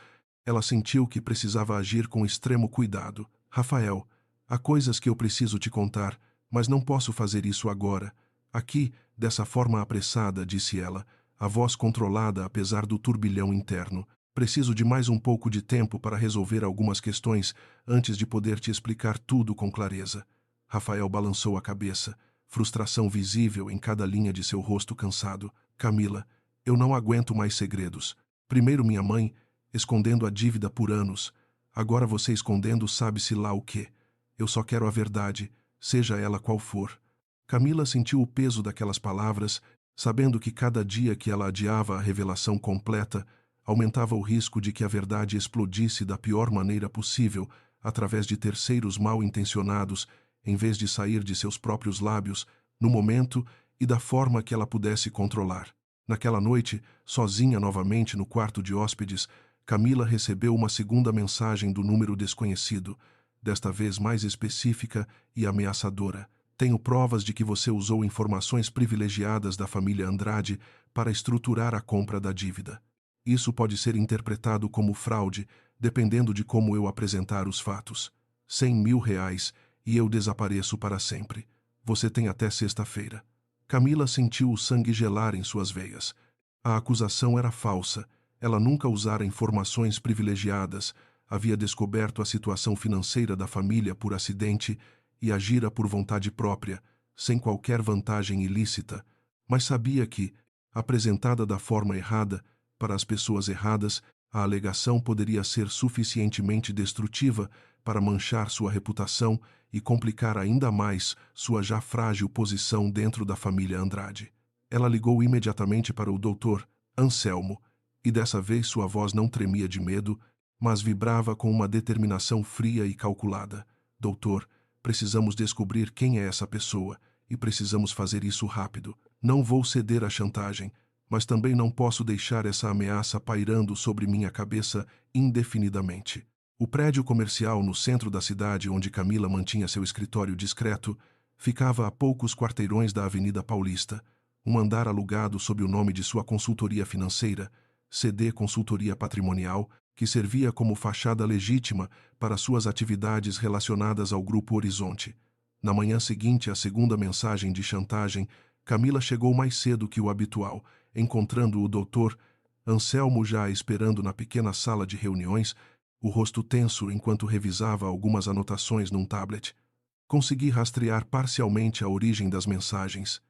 ela sentiu que precisava agir com extremo cuidado. "Rafael, há coisas que eu preciso te contar, mas não posso fazer isso agora. Aqui, dessa forma apressada", disse ela, a voz controlada apesar do turbilhão interno. "Preciso de mais um pouco de tempo para resolver algumas questões antes de poder te explicar tudo com clareza." Rafael balançou a cabeça, frustração visível em cada linha de seu rosto cansado. "Camila, eu não aguento mais segredos. Primeiro minha mãe, escondendo a dívida por anos. Agora você escondendo sabe-se lá o quê. Eu só quero a verdade, seja ela qual for." Camila sentiu o peso daquelas palavras, sabendo que cada dia que ela adiava a revelação completa, aumentava o risco de que a verdade explodisse da pior maneira possível, através de terceiros mal intencionados, em vez de sair de seus próprios lábios, no momento e da forma que ela pudesse controlar. Naquela noite, sozinha novamente no quarto de hóspedes, Camila recebeu uma segunda mensagem do número desconhecido, desta vez mais específica e ameaçadora. Tenho provas de que você usou informações privilegiadas da família Andrade para estruturar a compra da dívida. Isso pode ser interpretado como fraude, dependendo de como eu apresentar os fatos. R$ 100.000 e eu desapareço para sempre. Você tem até sexta-feira. Camila sentiu o sangue gelar em suas veias. A acusação era falsa. Ela nunca usara informações privilegiadas, havia descoberto a situação financeira da família por acidente e agira por vontade própria, sem qualquer vantagem ilícita, mas sabia que, apresentada da forma errada, para as pessoas erradas, a alegação poderia ser suficientemente destrutiva para manchar sua reputação e complicar ainda mais sua já frágil posição dentro da família Andrade. Ela ligou imediatamente para o Dr. Anselmo, e dessa vez sua voz não tremia de medo, mas vibrava com uma determinação fria e calculada. Doutor, precisamos descobrir quem é essa pessoa, e precisamos fazer isso rápido. Não vou ceder à chantagem, mas também não posso deixar essa ameaça pairando sobre minha cabeça indefinidamente. O prédio comercial no centro da cidade, onde Camila mantinha seu escritório discreto, ficava a poucos quarteirões da Avenida Paulista, um andar alugado sob o nome de sua consultoria financeira, CD Consultoria Patrimonial, que servia como fachada legítima para suas atividades relacionadas ao Grupo Horizonte. Na manhã seguinte à segunda mensagem de chantagem, Camila chegou mais cedo que o habitual, encontrando o doutor Anselmo já esperando na pequena sala de reuniões, o rosto tenso enquanto revisava algumas anotações num tablet. Consegui rastrear parcialmente a origem das mensagens,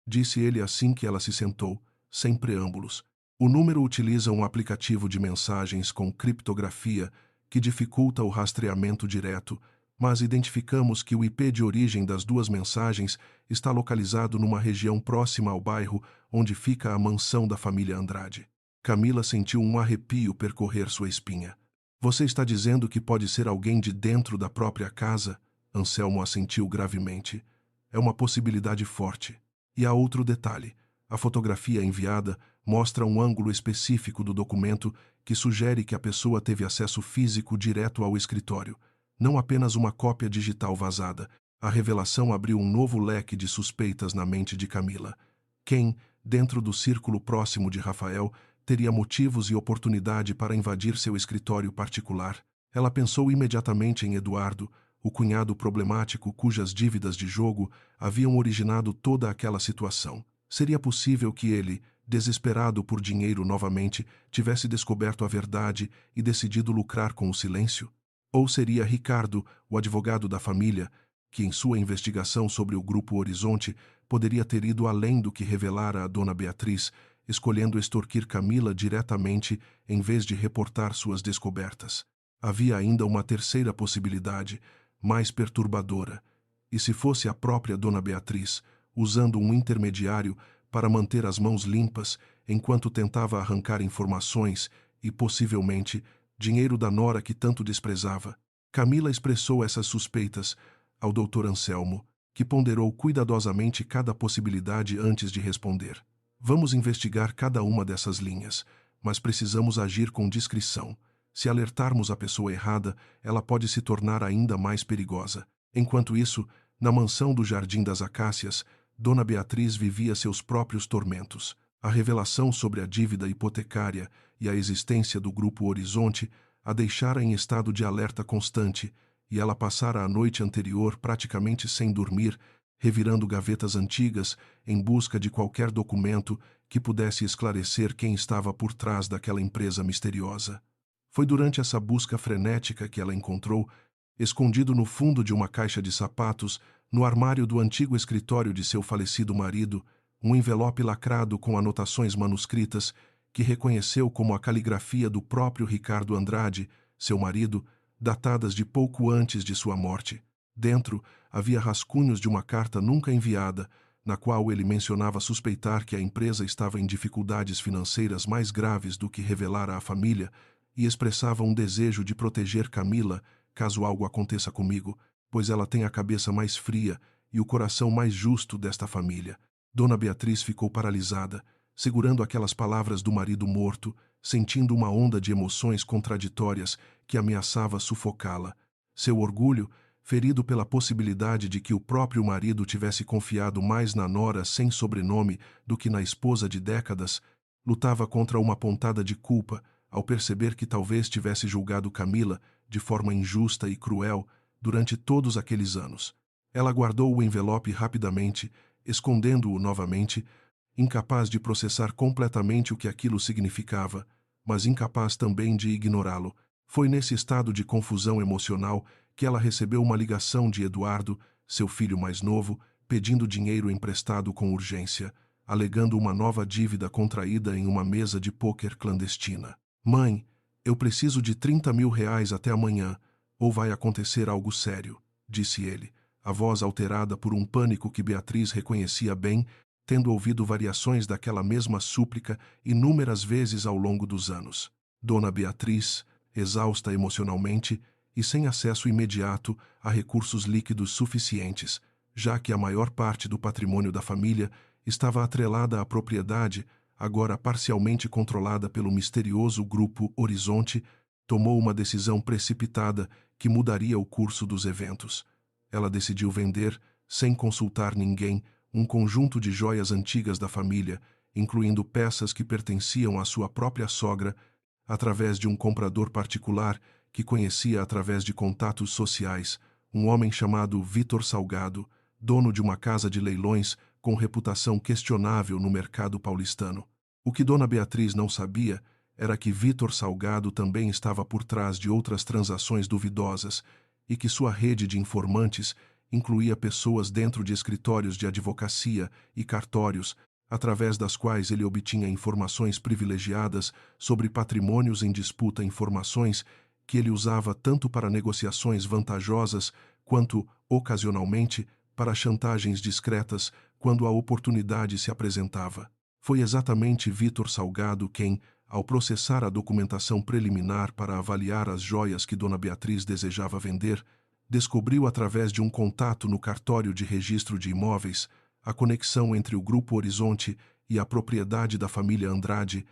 disse ele assim que ela se sentou, sem preâmbulos. O número utiliza um aplicativo de mensagens com criptografia que dificulta o rastreamento direto, mas identificamos que o IP de origem das duas mensagens está localizado numa região próxima ao bairro onde fica a mansão da família Andrade. Camila sentiu um arrepio percorrer sua espinha. Você está dizendo que pode ser alguém de dentro da própria casa? Anselmo assentiu gravemente. É uma possibilidade forte. E há outro detalhe. A fotografia enviada mostra um ângulo específico do documento que sugere que a pessoa teve acesso físico direto ao escritório, não apenas uma cópia digital vazada. A revelação abriu um novo leque de suspeitas na mente de Camila. Quem, dentro do círculo próximo de Rafael, teria motivos e oportunidade para invadir seu escritório particular? Ela pensou imediatamente em Eduardo, o cunhado problemático cujas dívidas de jogo haviam originado toda aquela situação. Seria possível que ele, desesperado por dinheiro novamente, tivesse descoberto a verdade e decidido lucrar com o silêncio? Ou seria Ricardo, o advogado da família, que em sua investigação sobre o Grupo Horizonte poderia ter ido além do que revelara a dona Beatriz, escolhendo extorquir Camila diretamente em vez de reportar suas descobertas? Havia ainda uma terceira possibilidade, mais perturbadora. E se fosse a própria dona Beatriz, usando um intermediário para manter as mãos limpas enquanto tentava arrancar informações e, possivelmente, dinheiro da nora que tanto desprezava? Camila expressou essas suspeitas ao Dr. Anselmo, que ponderou cuidadosamente cada possibilidade antes de responder. Vamos investigar cada uma dessas linhas, mas precisamos agir com discrição. Se alertarmos a pessoa errada, ela pode se tornar ainda mais perigosa. Enquanto isso, na mansão do Jardim das Acácias, Dona Beatriz vivia seus próprios tormentos. A revelação sobre a dívida hipotecária e a existência do Grupo Horizonte a deixara em estado de alerta constante, e ela passara a noite anterior praticamente sem dormir, revirando gavetas antigas em busca de qualquer documento que pudesse esclarecer quem estava por trás daquela empresa misteriosa. Foi durante essa busca frenética que ela encontrou, escondido no fundo de uma caixa de sapatos, no armário do antigo escritório de seu falecido marido, um envelope lacrado com anotações manuscritas que reconheceu como a caligrafia do próprio Ricardo Andrade, seu marido, datadas de pouco antes de sua morte. Dentro havia rascunhos de uma carta nunca enviada, na qual ele mencionava suspeitar que a empresa estava em dificuldades financeiras mais graves do que revelara à família, e expressava um desejo de proteger Camila caso algo aconteça comigo, pois ela tem a cabeça mais fria e o coração mais justo desta família. Dona Beatriz ficou paralisada, segurando aquelas palavras do marido morto, sentindo uma onda de emoções contraditórias que ameaçava sufocá-la. Seu orgulho, ferido pela possibilidade de que o próprio marido tivesse confiado mais na nora sem sobrenome do que na esposa de décadas, lutava contra uma pontada de culpa ao perceber que talvez tivesse julgado Camila de forma injusta e cruel durante todos aqueles anos. Ela guardou o envelope rapidamente, escondendo-o novamente, incapaz de processar completamente o que aquilo significava, mas incapaz também de ignorá-lo. Foi nesse estado de confusão emocional que ela recebeu uma ligação de Eduardo, seu filho mais novo, pedindo dinheiro emprestado com urgência, alegando uma nova dívida contraída em uma mesa de pôquer clandestina. Mãe, eu preciso de 30 mil reais até amanhã, ou vai acontecer algo sério, disse ele, a voz alterada por um pânico que Beatriz reconhecia bem, tendo ouvido variações daquela mesma súplica inúmeras vezes ao longo dos anos. Dona Beatriz, exausta emocionalmente e sem acesso imediato a recursos líquidos suficientes, já que a maior parte do patrimônio da família estava atrelada à propriedade, agora parcialmente controlada pelo misterioso Grupo Horizonte, tomou uma decisão precipitada que mudaria o curso dos eventos. Ela decidiu vender, sem consultar ninguém, um conjunto de joias antigas da família, incluindo peças que pertenciam à sua própria sogra, através de um comprador particular que conhecia através de contatos sociais, um homem chamado Vitor Salgado, dono de uma casa de leilões com reputação questionável no mercado paulistano. O que Dona Beatriz não sabia era que Vitor Salgado também estava por trás de outras transações duvidosas e que sua rede de informantes incluía pessoas dentro de escritórios de advocacia e cartórios, através das quais ele obtinha informações privilegiadas sobre patrimônios em disputa, informações que ele usava tanto para negociações vantajosas quanto, ocasionalmente, para chantagens discretas quando a oportunidade se apresentava. Foi exatamente Vitor Salgado quem, ao processar a documentação preliminar para avaliar as joias que Dona Beatriz desejava vender, descobriu através de um contato no cartório de registro de imóveis a conexão entre o Grupo Horizonte e a propriedade da família Andrade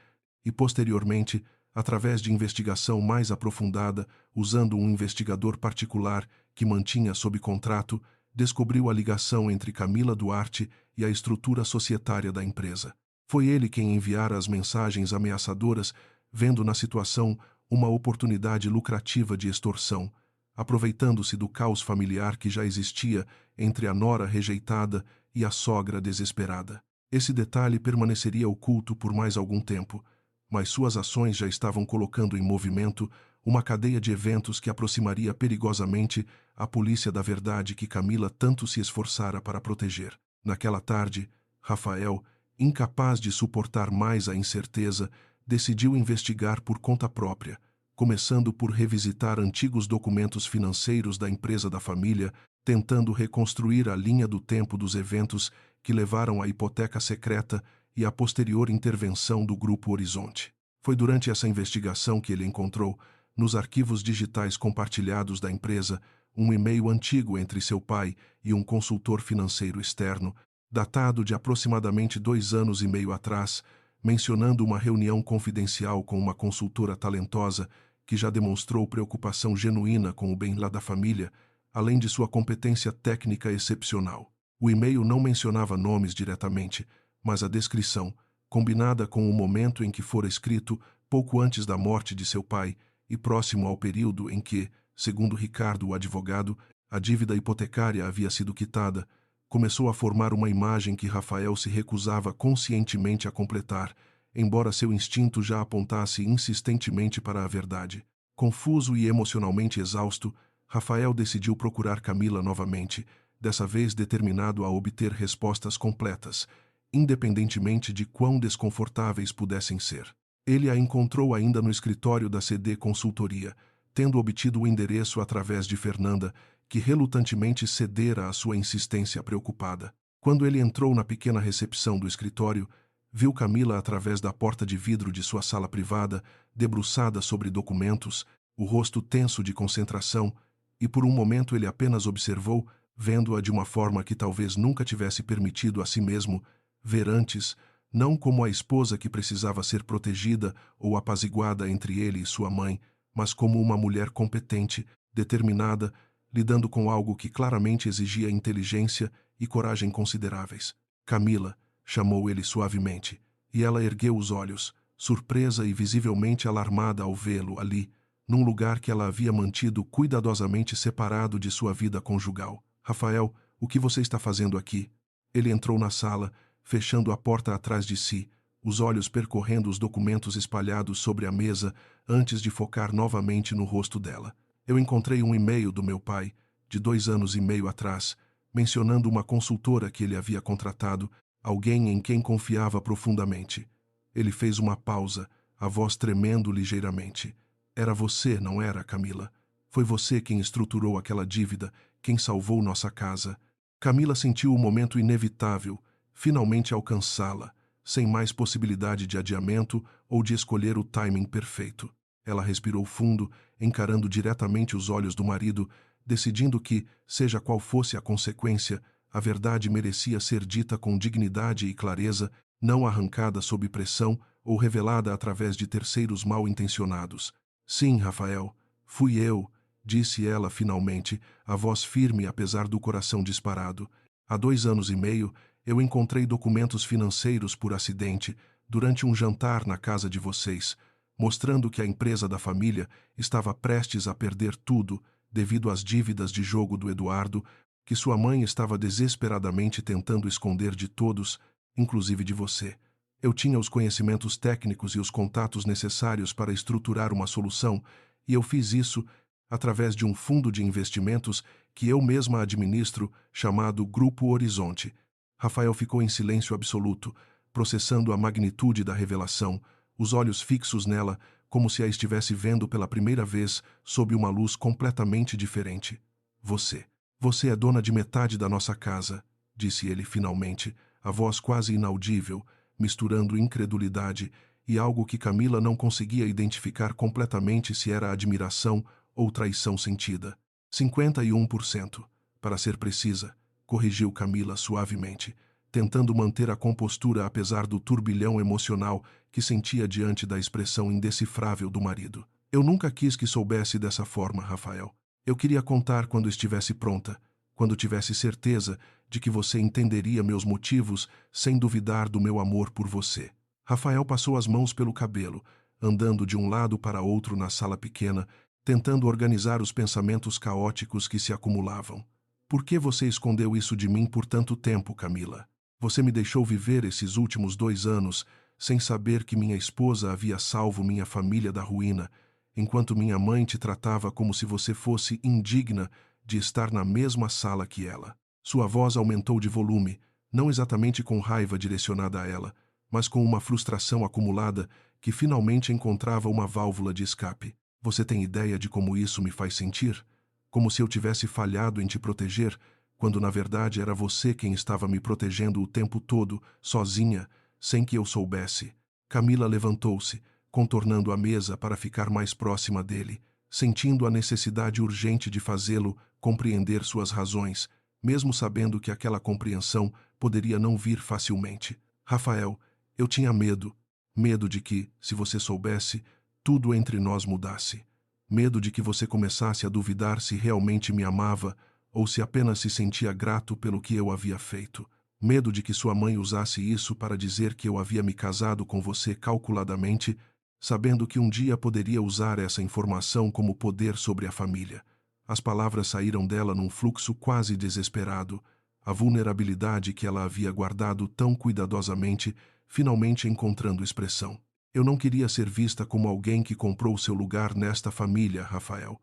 e, posteriormente, através de investigação mais aprofundada, usando um investigador particular que mantinha sob contrato, descobriu a ligação entre Camila Duarte e a estrutura societária da empresa. Foi ele quem enviara as mensagens ameaçadoras, vendo na situação uma oportunidade lucrativa de extorsão, aproveitando-se do caos familiar que já existia entre a nora rejeitada e a sogra desesperada. Esse detalhe permaneceria oculto por mais algum tempo, mas suas ações já estavam colocando em movimento uma cadeia de eventos que aproximaria perigosamente a polícia da verdade que Camila tanto se esforçara para proteger. Naquela tarde, Rafael, incapaz de suportar mais a incerteza, decidiu investigar por conta própria, começando por revisitar antigos documentos financeiros da empresa da família, tentando reconstruir a linha do tempo dos eventos que levaram à hipoteca secreta e à posterior intervenção do Grupo Horizonte. Foi durante essa investigação que ele encontrou, nos arquivos digitais compartilhados da empresa, um e-mail antigo entre seu pai e um consultor financeiro externo, datado de aproximadamente 2 anos e meio atrás, mencionando uma reunião confidencial com uma consultora talentosa que já demonstrou preocupação genuína com o bem-estar da família, além de sua competência técnica excepcional. O e-mail não mencionava nomes diretamente, mas a descrição, combinada com o momento em que fora escrito pouco antes da morte de seu pai e próximo ao período em que, segundo Ricardo, o advogado, a dívida hipotecária havia sido quitada, começou a formar uma imagem que Rafael se recusava conscientemente a completar, embora seu instinto já apontasse insistentemente para a verdade. Confuso e emocionalmente exausto, Rafael decidiu procurar Camila novamente, dessa vez determinado a obter respostas completas, independentemente de quão desconfortáveis pudessem ser. Ele a encontrou ainda no escritório da CD Consultoria, tendo obtido o endereço através de Fernanda, que relutantemente cedera à sua insistência preocupada. Quando ele entrou na pequena recepção do escritório, viu Camila através da porta de vidro de sua sala privada, debruçada sobre documentos, o rosto tenso de concentração, e por um momento ele apenas observou, vendo-a de uma forma que talvez nunca tivesse permitido a si mesmo, ver antes, não como a esposa que precisava ser protegida ou apaziguada entre ele e sua mãe, mas como uma mulher competente, determinada, lidando com algo que claramente exigia inteligência e coragem consideráveis. Camila, chamou ele suavemente, e ela ergueu os olhos, surpresa e visivelmente alarmada ao vê-lo ali, num lugar que ela havia mantido cuidadosamente separado de sua vida conjugal. Rafael, o que você está fazendo aqui? Ele entrou na sala, fechando a porta atrás de si, os olhos percorrendo os documentos espalhados sobre a mesa antes de focar novamente no rosto dela. Eu encontrei um e-mail do meu pai, de 2 anos e meio atrás, mencionando uma consultora que ele havia contratado, alguém em quem confiava profundamente. Ele fez uma pausa, a voz tremendo ligeiramente. Era você, não era, Camila? Foi você quem estruturou aquela dívida, quem salvou nossa casa. Camila sentiu o momento inevitável, finalmente alcançá-la, sem mais possibilidade de adiamento ou de escolher o timing perfeito. Ela respirou fundo, encarando diretamente os olhos do marido, decidindo que, seja qual fosse a consequência, a verdade merecia ser dita com dignidade e clareza, não arrancada sob pressão ou revelada através de terceiros mal intencionados. Sim, Rafael, fui eu, disse ela finalmente, a voz firme apesar do coração disparado. Há 2 anos e meio, eu encontrei documentos financeiros por acidente durante um jantar na casa de vocês, mostrando que a empresa da família estava prestes a perder tudo devido às dívidas de jogo do Eduardo, que sua mãe estava desesperadamente tentando esconder de todos, inclusive de você. Eu tinha os conhecimentos técnicos e os contatos necessários para estruturar uma solução, e eu fiz isso através de um fundo de investimentos que eu mesma administro, chamado Grupo Horizonte. Rafael ficou em silêncio absoluto, processando a magnitude da revelação, os olhos fixos nela, como se a estivesse vendo pela primeira vez sob uma luz completamente diferente. Você é dona de metade da nossa casa, disse ele finalmente, a voz quase inaudível, misturando incredulidade e algo que Camila não conseguia identificar completamente se era admiração ou traição sentida. 51%, para ser precisa, corrigiu Camila suavemente, tentando manter a compostura apesar do turbilhão emocional que sentia diante da expressão indecifrável do marido. Eu nunca quis que soubesse dessa forma, Rafael. Eu queria contar quando estivesse pronta, quando tivesse certeza de que você entenderia meus motivos sem duvidar do meu amor por você. Rafael passou as mãos pelo cabelo, andando de um lado para outro na sala pequena, tentando organizar os pensamentos caóticos que se acumulavam. Por que você escondeu isso de mim por tanto tempo, Camila? Você me deixou viver esses últimos 2 anos sem saber que minha esposa havia salvo minha família da ruína, enquanto minha mãe te tratava como se você fosse indigna de estar na mesma sala que ela. Sua voz aumentou de volume, não exatamente com raiva direcionada a ela, mas com uma frustração acumulada que finalmente encontrava uma válvula de escape. Você tem ideia de como isso me faz sentir? Como se eu tivesse falhado em te proteger, quando na verdade era você quem estava me protegendo o tempo todo, sozinha, sem que eu soubesse. Camila levantou-se, contornando a mesa para ficar mais próxima dele, sentindo a necessidade urgente de fazê-lo compreender suas razões, mesmo sabendo que aquela compreensão poderia não vir facilmente. Rafael, eu tinha medo de que, se você soubesse, tudo entre nós mudasse. Medo de que você começasse a duvidar se realmente me amava ou se apenas se sentia grato pelo que eu havia feito. Medo de que sua mãe usasse isso para dizer que eu havia me casado com você calculadamente, sabendo que um dia poderia usar essa informação como poder sobre a família. As palavras saíram dela num fluxo quase desesperado, a vulnerabilidade que ela havia guardado tão cuidadosamente, finalmente encontrando expressão. Eu não queria ser vista como alguém que comprou seu lugar nesta família, Rafael.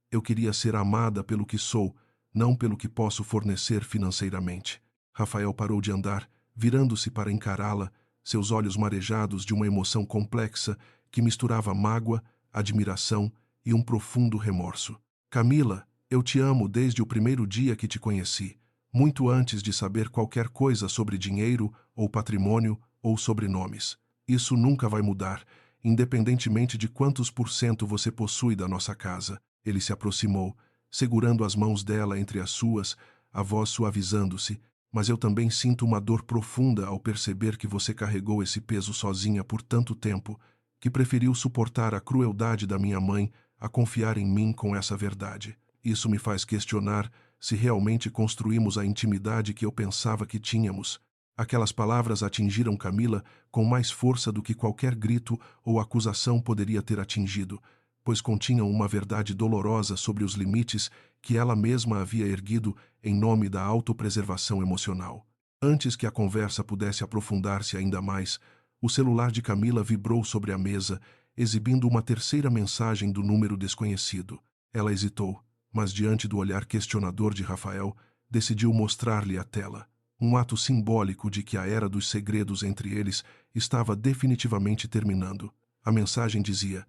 Eu queria ser amada pelo que sou, não pelo que posso fornecer financeiramente. Rafael parou de andar, virando-se para encará-la, seus olhos marejados de uma emoção complexa que misturava mágoa, admiração e um profundo remorso. Camila, eu te amo desde o primeiro dia que te conheci, muito antes de saber qualquer coisa sobre dinheiro ou patrimônio ou sobrenomes. Isso nunca vai mudar, independentemente de quantos % você possui da nossa casa. Ele se aproximou, segurando as mãos dela entre as suas, a voz suavizando-se, mas eu também sinto uma dor profunda ao perceber que você carregou esse peso sozinha por tanto tempo, que preferiu suportar a crueldade da minha mãe a confiar em mim com essa verdade. Isso me faz questionar se realmente construímos a intimidade que eu pensava que tínhamos. Aquelas palavras atingiram Camila com mais força do que qualquer grito ou acusação poderia ter atingido, pois continham uma verdade dolorosa sobre os limites que ela mesma havia erguido em nome da autopreservação emocional. Antes que a conversa pudesse aprofundar-se ainda mais, o celular de Camila vibrou sobre a mesa, exibindo uma terceira mensagem do número desconhecido. Ela hesitou, mas diante do olhar questionador de Rafael, decidiu mostrar-lhe a tela. Um ato simbólico de que a era dos segredos entre eles estava definitivamente terminando. A mensagem dizia: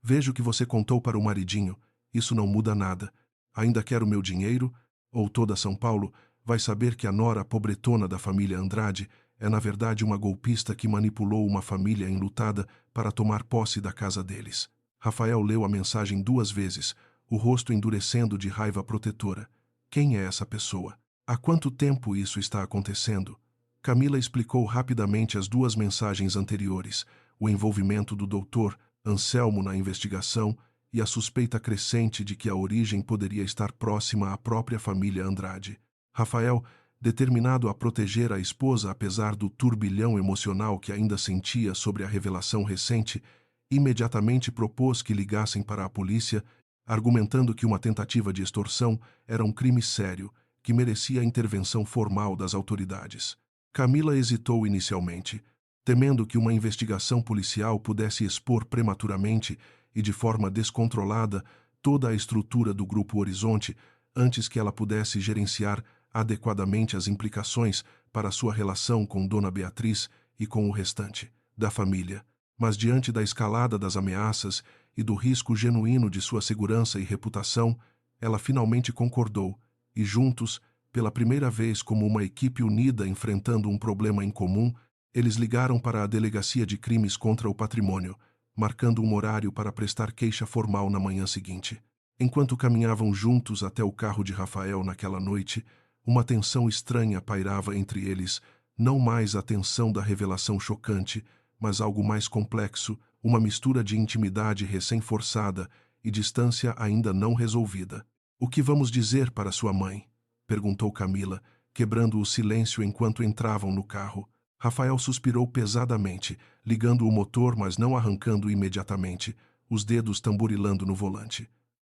"Vejo que você contou para o maridinho. Isso não muda nada. Ainda quer o meu dinheiro? Ou toda São Paulo vai saber que a nora pobretona da família Andrade é na verdade uma golpista que manipulou uma família enlutada para tomar posse da casa deles." Rafael leu a mensagem 2 vezes, o rosto endurecendo de raiva protetora. Quem é essa pessoa? Há quanto tempo isso está acontecendo? Camila explicou rapidamente as 2 mensagens anteriores, o envolvimento do doutor Anselmo na investigação e a suspeita crescente de que a origem poderia estar próxima à própria família Andrade. Rafael, determinado a proteger a esposa apesar do turbilhão emocional que ainda sentia sobre a revelação recente, imediatamente propôs que ligassem para a polícia, argumentando que uma tentativa de extorsão era um crime sério que merecia a intervenção formal das autoridades. Camila hesitou inicialmente, temendo que uma investigação policial pudesse expor prematuramente e de forma descontrolada toda a estrutura do Grupo Horizonte antes que ela pudesse gerenciar adequadamente as implicações para sua relação com Dona Beatriz e com o restante da família. Mas diante da escalada das ameaças e do risco genuíno de sua segurança e reputação, ela finalmente concordou e juntos, pela primeira vez como uma equipe unida enfrentando um problema em comum, eles ligaram para a Delegacia de Crimes contra o Patrimônio, marcando um horário para prestar queixa formal na manhã seguinte. Enquanto caminhavam juntos até o carro de Rafael naquela noite, uma tensão estranha pairava entre eles, não mais a tensão da revelação chocante, mas algo mais complexo, uma mistura de intimidade recém-forçada e distância ainda não resolvida. "O que vamos dizer para sua mãe?" perguntou Camila, quebrando o silêncio enquanto entravam no carro. Rafael suspirou pesadamente, ligando o motor, mas não arrancando imediatamente, os dedos tamborilando no volante.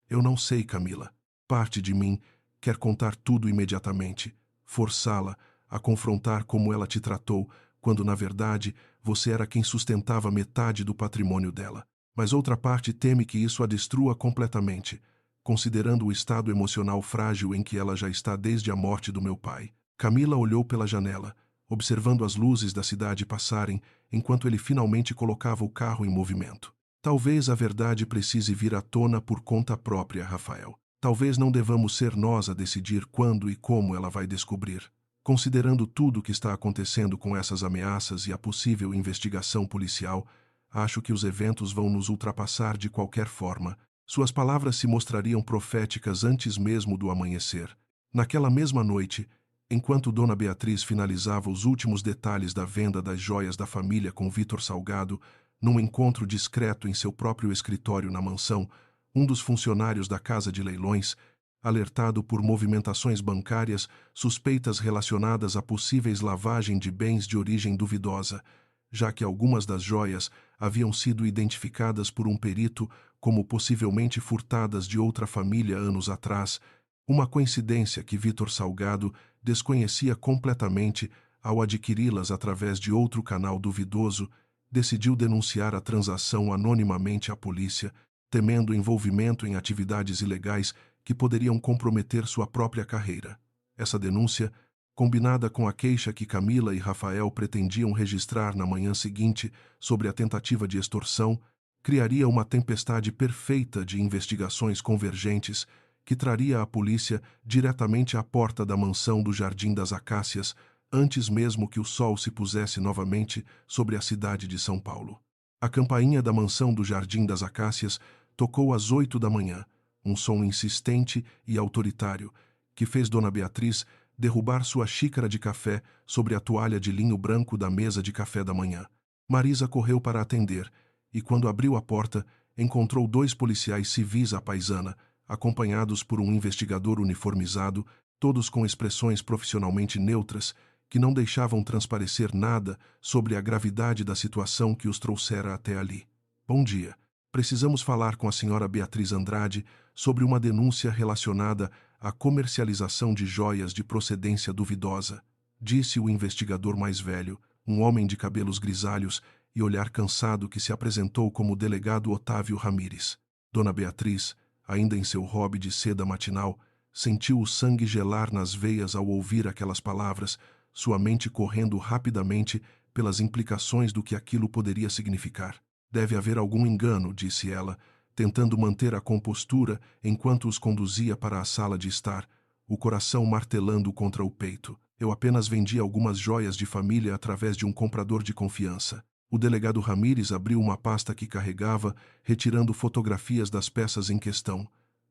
"Eu não sei, Camila. Parte de mim quer contar tudo imediatamente, forçá-la a confrontar como ela te tratou, quando, na verdade, você era quem sustentava metade do patrimônio dela. Mas outra parte teme que isso a destrua completamente, considerando o estado emocional frágil em que ela já está desde a morte do meu pai." Camila olhou pela janela, observando as luzes da cidade passarem, enquanto ele finalmente colocava o carro em movimento. "Talvez a verdade precise vir à tona por conta própria, Rafael. Talvez não devamos ser nós a decidir quando e como ela vai descobrir. Considerando tudo o que está acontecendo com essas ameaças e a possível investigação policial, acho que os eventos vão nos ultrapassar de qualquer forma." Suas palavras se mostrariam proféticas antes mesmo do amanhecer. Naquela mesma noite, enquanto Dona Beatriz finalizava os últimos detalhes da venda das joias da família com Vitor Salgado, num encontro discreto em seu próprio escritório na mansão, um dos funcionários da Casa de Leilões, alertado por movimentações bancárias suspeitas relacionadas a possíveis lavagem de bens de origem duvidosa, já que algumas das joias haviam sido identificadas por um perito como possivelmente furtadas de outra família anos atrás, uma coincidência que Vitor Salgado desconhecia completamente ao adquiri-las através de outro canal duvidoso, decidiu denunciar a transação anonimamente à polícia, temendo envolvimento em atividades ilegais que poderiam comprometer sua própria carreira. Essa denúncia, combinada com a queixa que Camila e Rafael pretendiam registrar na manhã seguinte sobre a tentativa de extorsão, criaria uma tempestade perfeita de investigações convergentes que traria a polícia diretamente à porta da mansão do Jardim das Acácias, antes mesmo que o sol se pusesse novamente sobre a cidade de São Paulo. A campainha da mansão do Jardim das Acácias tocou às 8 da manhã, um som insistente e autoritário, que fez Dona Beatriz derrubar sua xícara de café sobre a toalha de linho branco da mesa de café da manhã. Marisa correu para atender, e quando abriu a porta, encontrou 2 policiais civis à paisana, acompanhados por um investigador uniformizado, todos com expressões profissionalmente neutras, que não deixavam transparecer nada sobre a gravidade da situação que os trouxera até ali. Bom dia. Precisamos falar com a senhora Beatriz Andrade sobre uma denúncia relacionada à comercialização de joias de procedência duvidosa, disse o investigador mais velho, um homem de cabelos grisalhos e olhar cansado que se apresentou como o delegado Otávio Ramírez. Dona Beatriz, ainda em seu robe de seda matinal, sentiu o sangue gelar nas veias ao ouvir aquelas palavras, sua mente correndo rapidamente pelas implicações do que aquilo poderia significar. Deve haver algum engano, disse ela, tentando manter a compostura enquanto os conduzia para a sala de estar, o coração martelando contra o peito. Eu apenas vendi algumas joias de família através de um comprador de confiança. O delegado Ramírez abriu uma pasta que carregava, retirando fotografias das peças em questão.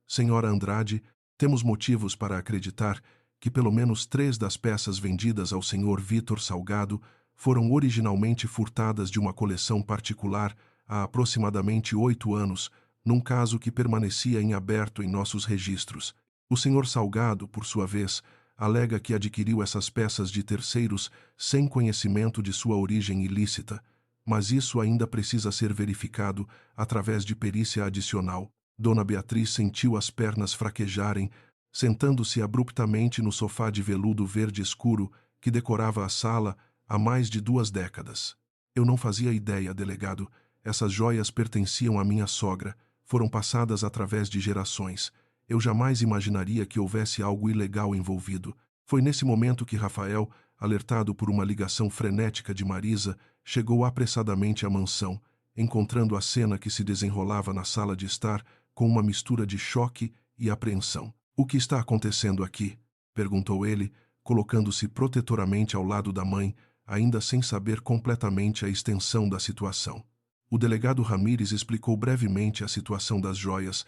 Senhora Andrade, temos motivos para acreditar que pelo menos 3 das peças vendidas ao senhor Vítor Salgado foram originalmente furtadas de uma coleção particular há aproximadamente 8 anos, num caso que permanecia em aberto em nossos registros. O senhor Salgado, por sua vez, alega que adquiriu essas peças de terceiros sem conhecimento de sua origem ilícita, mas isso ainda precisa ser verificado através de perícia adicional. Dona Beatriz sentiu as pernas fraquejarem, sentando-se abruptamente no sofá de veludo verde escuro que decorava a sala há mais de 2 décadas. Eu não fazia ideia, delegado. Essas joias pertenciam à minha sogra, foram passadas através de gerações. Eu jamais imaginaria que houvesse algo ilegal envolvido. Foi nesse momento que Rafael, alertado por uma ligação frenética de Marisa, chegou apressadamente à mansão, encontrando a cena que se desenrolava na sala de estar com uma mistura de choque e apreensão. O que está acontecendo aqui? Perguntou ele, colocando-se protetoramente ao lado da mãe, ainda sem saber completamente a extensão da situação. O delegado Ramírez explicou brevemente a situação das joias,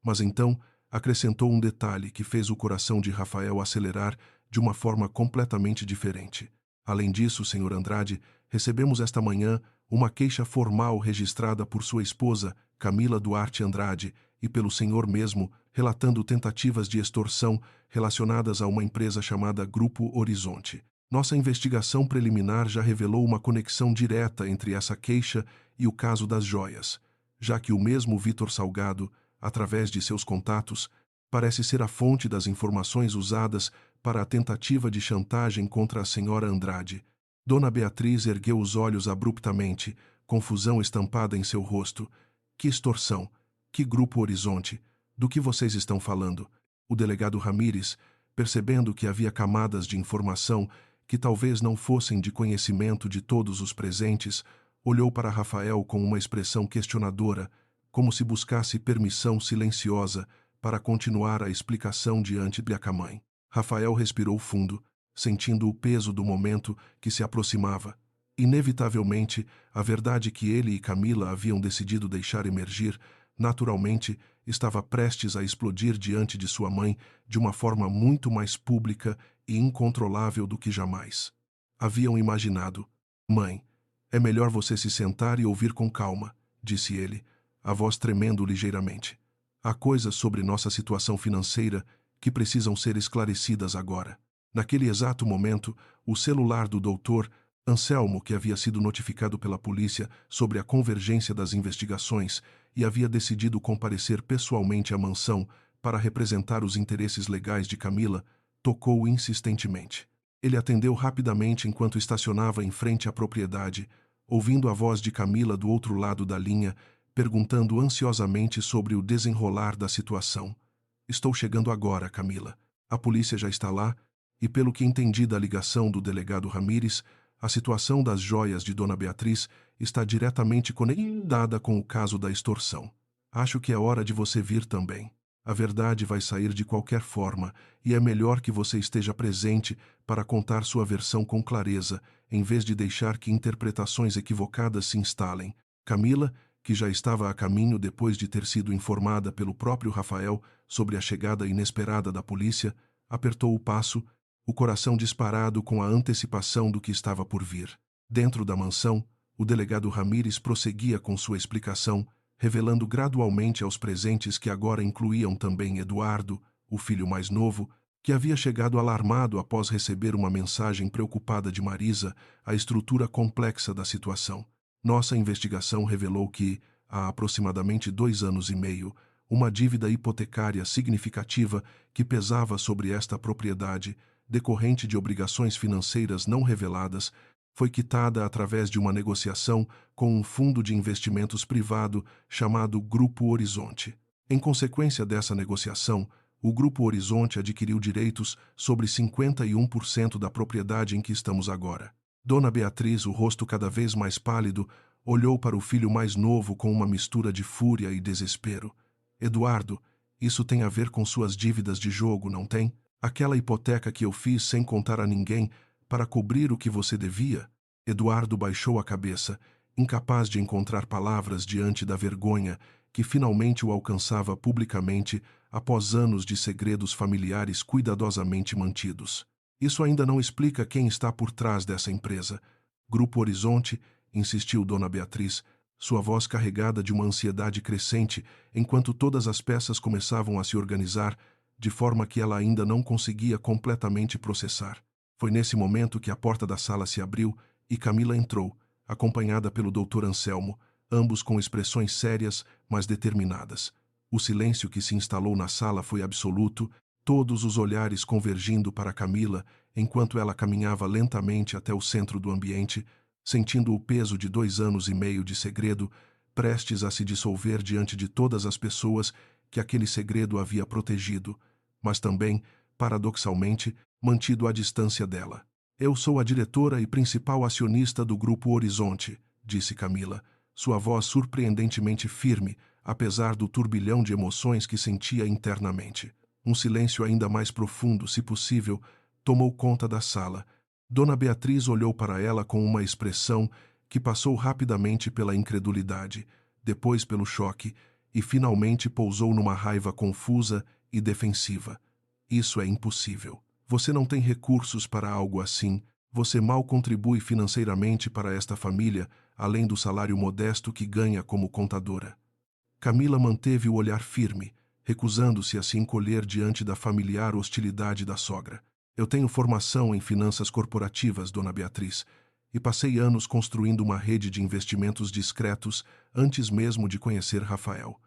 mas então acrescentou um detalhe que fez o coração de Rafael acelerar de uma forma completamente diferente. Além disso, senhor Andrade, recebemos esta manhã uma queixa formal registrada por sua esposa, Camila Duarte Andrade, e pelo senhor mesmo, relatando tentativas de extorsão relacionadas a uma empresa chamada Grupo Horizonte. Nossa investigação preliminar já revelou uma conexão direta entre essa queixa e o caso das joias, já que o mesmo Vítor Salgado, através de seus contatos, parece ser a fonte das informações usadas para a tentativa de chantagem contra a senhora Andrade. Dona Beatriz ergueu os olhos abruptamente, confusão estampada em seu rosto. Que extorsão? Que Grupo Horizonte? Do que vocês estão falando? O delegado Ramírez, percebendo que havia camadas de informação que talvez não fossem de conhecimento de todos os presentes, olhou para Rafael com uma expressão questionadora, como se buscasse permissão silenciosa para continuar a explicação diante de a mãe. Rafael respirou fundo, sentindo o peso do momento que se aproximava. Inevitavelmente, a verdade que ele e Camila haviam decidido deixar emergir, naturalmente, estava prestes a explodir diante de sua mãe de uma forma muito mais pública e incontrolável do que jamais haviam imaginado. Mãe, é melhor você se sentar e ouvir com calma, disse ele, a voz tremendo ligeiramente. Há coisas sobre nossa situação financeira que precisam ser esclarecidas agora. Naquele exato momento, o celular do doutor Anselmo, que havia sido notificado pela polícia sobre a convergência das investigações e havia decidido comparecer pessoalmente à mansão para representar os interesses legais de Camila, tocou insistentemente. Ele atendeu rapidamente enquanto estacionava em frente à propriedade, ouvindo a voz de Camila do outro lado da linha, perguntando ansiosamente sobre o desenrolar da situação. Estou chegando agora, Camila. A polícia já está lá e, pelo que entendi da ligação do delegado Ramírez, a situação das joias de Dona Beatriz está diretamente conectada com o caso da extorsão. Acho que é hora de você vir também. A verdade vai sair de qualquer forma e é melhor que você esteja presente para contar sua versão com clareza, em vez de deixar que interpretações equivocadas se instalem. Camila, que já estava a caminho depois de ter sido informada pelo próprio Rafael sobre a chegada inesperada da polícia, apertou o passo o coração disparado com a antecipação do que estava por vir. Dentro da mansão, o delegado Ramírez prosseguia com sua explicação, revelando gradualmente aos presentes que agora incluíam também Eduardo, o filho mais novo, que havia chegado alarmado após receber uma mensagem preocupada de Marisa, a estrutura complexa da situação. Nossa investigação revelou que, há aproximadamente 2 anos e meio, uma dívida hipotecária significativa que pesava sobre esta propriedade, decorrente de obrigações financeiras não reveladas, foi quitada através de uma negociação com um fundo de investimentos privado chamado Grupo Horizonte. Em consequência dessa negociação, o Grupo Horizonte adquiriu direitos sobre 51% da propriedade em que estamos agora. Dona Beatriz, o rosto cada vez mais pálido, olhou para o filho mais novo com uma mistura de fúria e desespero. Eduardo, isso tem a ver com suas dívidas de jogo, não tem? Aquela hipoteca que eu fiz sem contar a ninguém para cobrir o que você devia? Eduardo baixou a cabeça, incapaz de encontrar palavras diante da vergonha que finalmente o alcançava publicamente após anos de segredos familiares cuidadosamente mantidos. Isso ainda não explica quem está por trás dessa empresa. Grupo Horizonte, insistiu Dona Beatriz, sua voz carregada de uma ansiedade crescente, enquanto todas as peças começavam a se organizar, de forma que ela ainda não conseguia completamente processar. Foi nesse momento que a porta da sala se abriu e Camila entrou, acompanhada pelo Dr. Anselmo, ambos com expressões sérias, mas determinadas. O silêncio que se instalou na sala foi absoluto, todos os olhares convergindo para Camila, enquanto ela caminhava lentamente até o centro do ambiente, sentindo o peso de 2 anos e meio de segredo, prestes a se dissolver diante de todas as pessoas que aquele segredo havia protegido, mas também, paradoxalmente, mantido à distância dela. Eu sou a diretora e principal acionista do Grupo Horizonte, disse Camila, sua voz surpreendentemente firme, apesar do turbilhão de emoções que sentia internamente. Um silêncio ainda mais profundo, se possível, tomou conta da sala. Dona Beatriz olhou para ela com uma expressão que passou rapidamente pela incredulidade, depois pelo choque, e finalmente pousou numa raiva confusa e defensiva. Isso é impossível. Você não tem recursos para algo assim. Você mal contribui financeiramente para esta família, além do salário modesto que ganha como contadora. Camila manteve o olhar firme, recusando-se a se encolher diante da familiar hostilidade da sogra. Eu tenho formação em finanças corporativas, Dona Beatriz, e passei anos construindo uma rede de investimentos discretos antes mesmo de conhecer Rafael.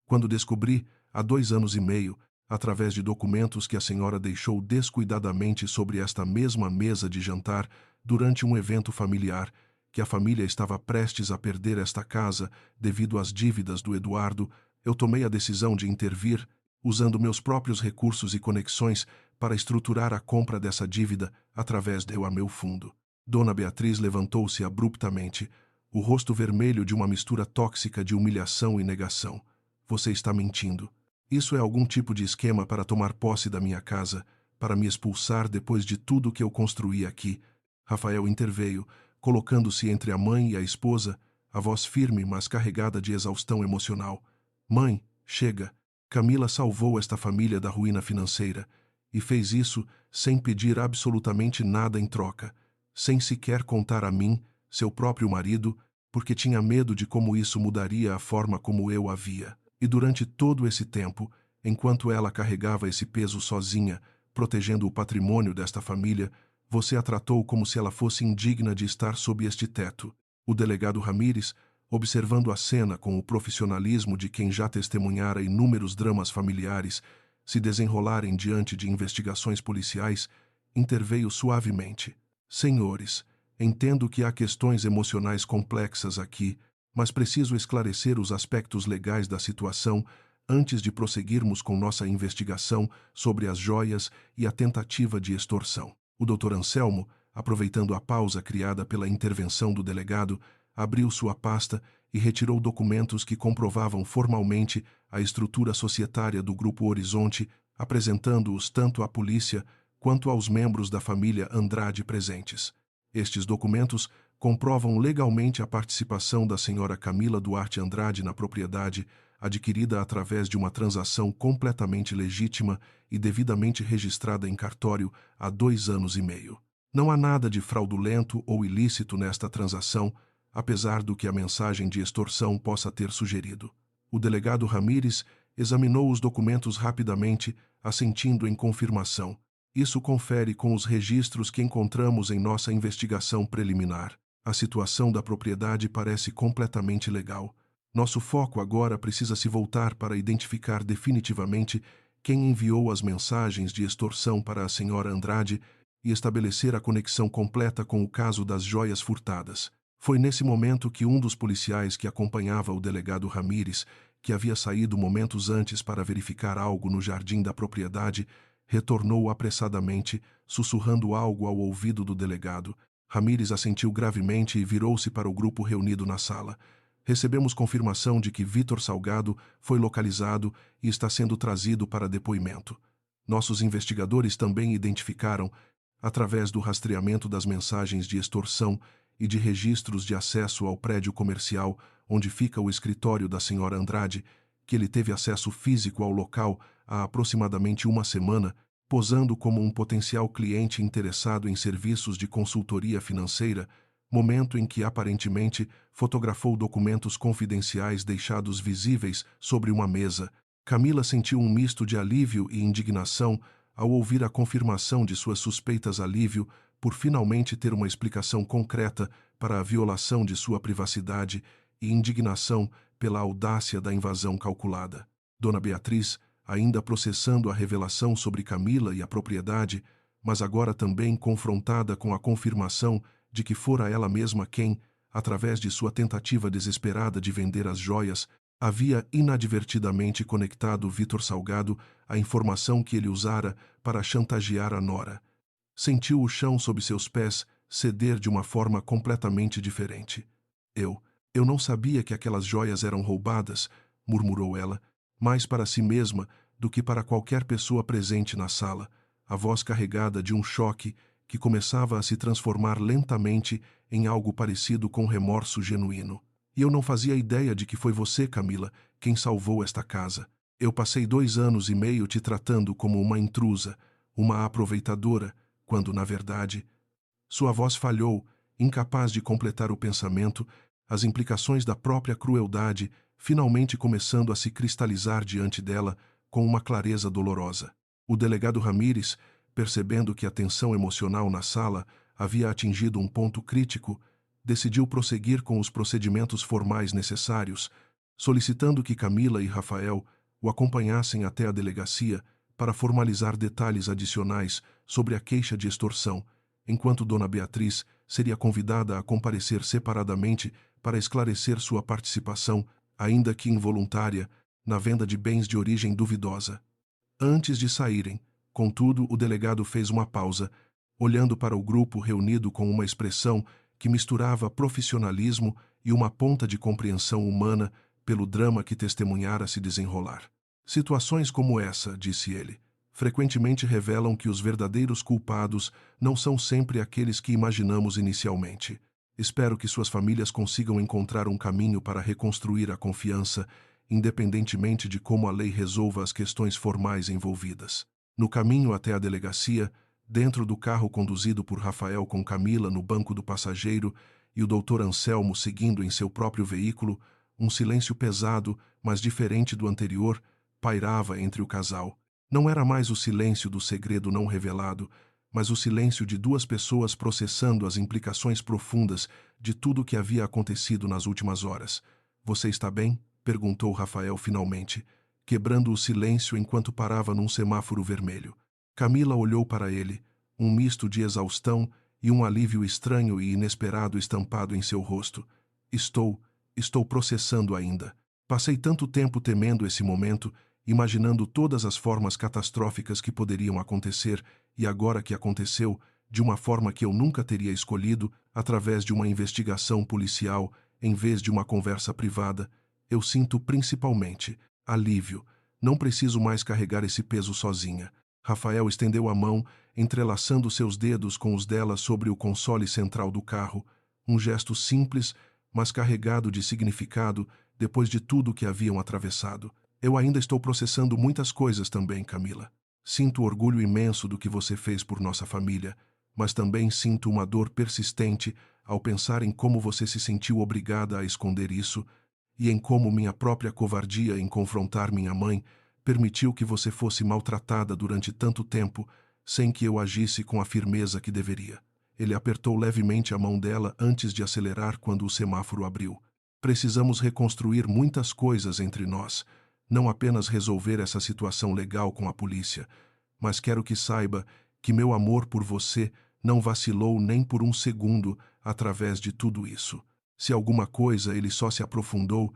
Quando descobri, há 2 anos e meio, através de documentos que a senhora deixou descuidadamente sobre esta mesma mesa de jantar durante um evento familiar, que a família estava prestes a perder esta casa devido às dívidas do Eduardo, eu tomei a decisão de intervir, usando meus próprios recursos e conexões para estruturar a compra dessa dívida através de meu fundo. Dona Beatriz levantou-se abruptamente, o rosto vermelho de uma mistura tóxica de humilhação e negação. Você está mentindo. Isso é algum tipo de esquema para tomar posse da minha casa, para me expulsar depois de tudo que eu construí aqui. Rafael interveio, colocando-se entre a mãe e a esposa, a voz firme, mas carregada de exaustão emocional. Mãe, chega. Camila salvou esta família da ruína financeira e fez isso sem pedir absolutamente nada em troca, sem sequer contar a mim, seu próprio marido, porque tinha medo de como isso mudaria a forma como eu a via. E durante todo esse tempo, enquanto ela carregava esse peso sozinha, protegendo o patrimônio desta família, você a tratou como se ela fosse indigna de estar sob este teto. O delegado Ramírez, observando a cena com o profissionalismo de quem já testemunhara inúmeros dramas familiares se desenrolarem diante de investigações policiais, interveio suavemente. Senhores, entendo que há questões emocionais complexas aqui, mas preciso esclarecer os aspectos legais da situação antes de prosseguirmos com nossa investigação sobre as joias e a tentativa de extorsão. O Dr. Anselmo, aproveitando a pausa criada pela intervenção do delegado, abriu sua pasta e retirou documentos que comprovavam formalmente a estrutura societária do Grupo Horizonte, apresentando-os tanto à polícia quanto aos membros da família Andrade presentes. Estes documentos comprovam legalmente a participação da senhora Camila Duarte Andrade na propriedade, adquirida através de uma transação completamente legítima e devidamente registrada em cartório há 2 anos e meio. Não há nada de fraudulento ou ilícito nesta transação, apesar do que a mensagem de extorsão possa ter sugerido. O delegado Ramírez examinou os documentos rapidamente, assentindo em confirmação. Isso confere com os registros que encontramos em nossa investigação preliminar. A situação da propriedade parece completamente legal. Nosso foco agora precisa se voltar para identificar definitivamente quem enviou as mensagens de extorsão para a senhora Andrade e estabelecer a conexão completa com o caso das joias furtadas. Foi nesse momento que um dos policiais que acompanhava o delegado Ramírez, que havia saído momentos antes para verificar algo no jardim da propriedade, retornou apressadamente, sussurrando algo ao ouvido do delegado. Ramírez assentiu gravemente e virou-se para o grupo reunido na sala. Recebemos confirmação de que Vítor Salgado foi localizado e está sendo trazido para depoimento. Nossos investigadores também identificaram, através do rastreamento das mensagens de extorsão e de registros de acesso ao prédio comercial onde fica o escritório da senhora Andrade, que ele teve acesso físico ao local há aproximadamente uma semana, posando como um potencial cliente interessado em serviços de consultoria financeira, momento em que aparentemente fotografou documentos confidenciais deixados visíveis sobre uma mesa. Camila sentiu um misto de alívio e indignação ao ouvir a confirmação de suas suspeitas, alívio por finalmente ter uma explicação concreta para a violação de sua privacidade e indignação pela audácia da invasão calculada. Dona Beatriz, ainda processando a revelação sobre Camila e a propriedade, mas agora também confrontada com a confirmação de que fora ela mesma quem, através de sua tentativa desesperada de vender as joias, havia inadvertidamente conectado Vítor Salgado à informação que ele usara para chantagear a nora. Sentiu o chão sob seus pés ceder de uma forma completamente diferente. Eu não sabia que aquelas joias eram roubadas, murmurou ela, mais para si mesma do que para qualquer pessoa presente na sala, a voz carregada de um choque que começava a se transformar lentamente em algo parecido com remorso genuíno. E eu não fazia ideia de que foi você, Camila, quem salvou esta casa. Eu passei 2 anos e meio te tratando como uma intrusa, uma aproveitadora, quando, na verdade... Sua voz falhou, incapaz de completar o pensamento, as implicações da própria crueldade finalmente começando a se cristalizar diante dela com uma clareza dolorosa. O delegado Ramírez, percebendo que a tensão emocional na sala havia atingido um ponto crítico, decidiu prosseguir com os procedimentos formais necessários, solicitando que Camila e Rafael o acompanhassem até a delegacia para formalizar detalhes adicionais sobre a queixa de extorsão, enquanto Dona Beatriz seria convidada a comparecer separadamente para esclarecer sua participação, ainda que involuntária, na venda de bens de origem duvidosa. Antes de saírem, contudo, o delegado fez uma pausa, olhando para o grupo reunido com uma expressão que misturava profissionalismo e uma ponta de compreensão humana pelo drama que testemunhara se desenrolar. Situações como essa, disse ele, frequentemente revelam que os verdadeiros culpados não são sempre aqueles que imaginamos inicialmente. Espero que suas famílias consigam encontrar um caminho para reconstruir a confiança, independentemente de como a lei resolva as questões formais envolvidas. No caminho até a delegacia, dentro do carro conduzido por Rafael com Camila no banco do passageiro e o Dr. Anselmo seguindo em seu próprio veículo, um silêncio pesado, mas diferente do anterior, pairava entre o casal. Não era mais o silêncio do segredo não revelado, mas o silêncio de 2 pessoas processando as implicações profundas de tudo o que havia acontecido nas últimas horas. Você está bem? Perguntou Rafael finalmente, quebrando o silêncio enquanto parava num semáforo vermelho. Camila olhou para ele, um misto de exaustão e um alívio estranho e inesperado estampado em seu rosto. Estou processando ainda. Passei tanto tempo temendo esse momento, imaginando todas as formas catastróficas que poderiam acontecer, e agora que aconteceu, de uma forma que eu nunca teria escolhido, através de uma investigação policial, em vez de uma conversa privada, eu sinto principalmente alívio. Não preciso mais carregar esse peso sozinha. Rafael estendeu a mão, entrelaçando seus dedos com os dela sobre o console central do carro, um gesto simples, mas carregado de significado, depois de tudo que haviam atravessado. Eu ainda estou processando muitas coisas também, Camila. Sinto orgulho imenso do que você fez por nossa família, mas também sinto uma dor persistente ao pensar em como você se sentiu obrigada a esconder isso e em como minha própria covardia em confrontar minha mãe permitiu que você fosse maltratada durante tanto tempo sem que eu agisse com a firmeza que deveria. Ele apertou levemente a mão dela antes de acelerar quando o semáforo abriu. Precisamos reconstruir muitas coisas entre nós, não apenas resolver essa situação legal com a polícia, mas quero que saiba que meu amor por você não vacilou nem por um segundo através de tudo isso. Se alguma coisa, ele só se aprofundou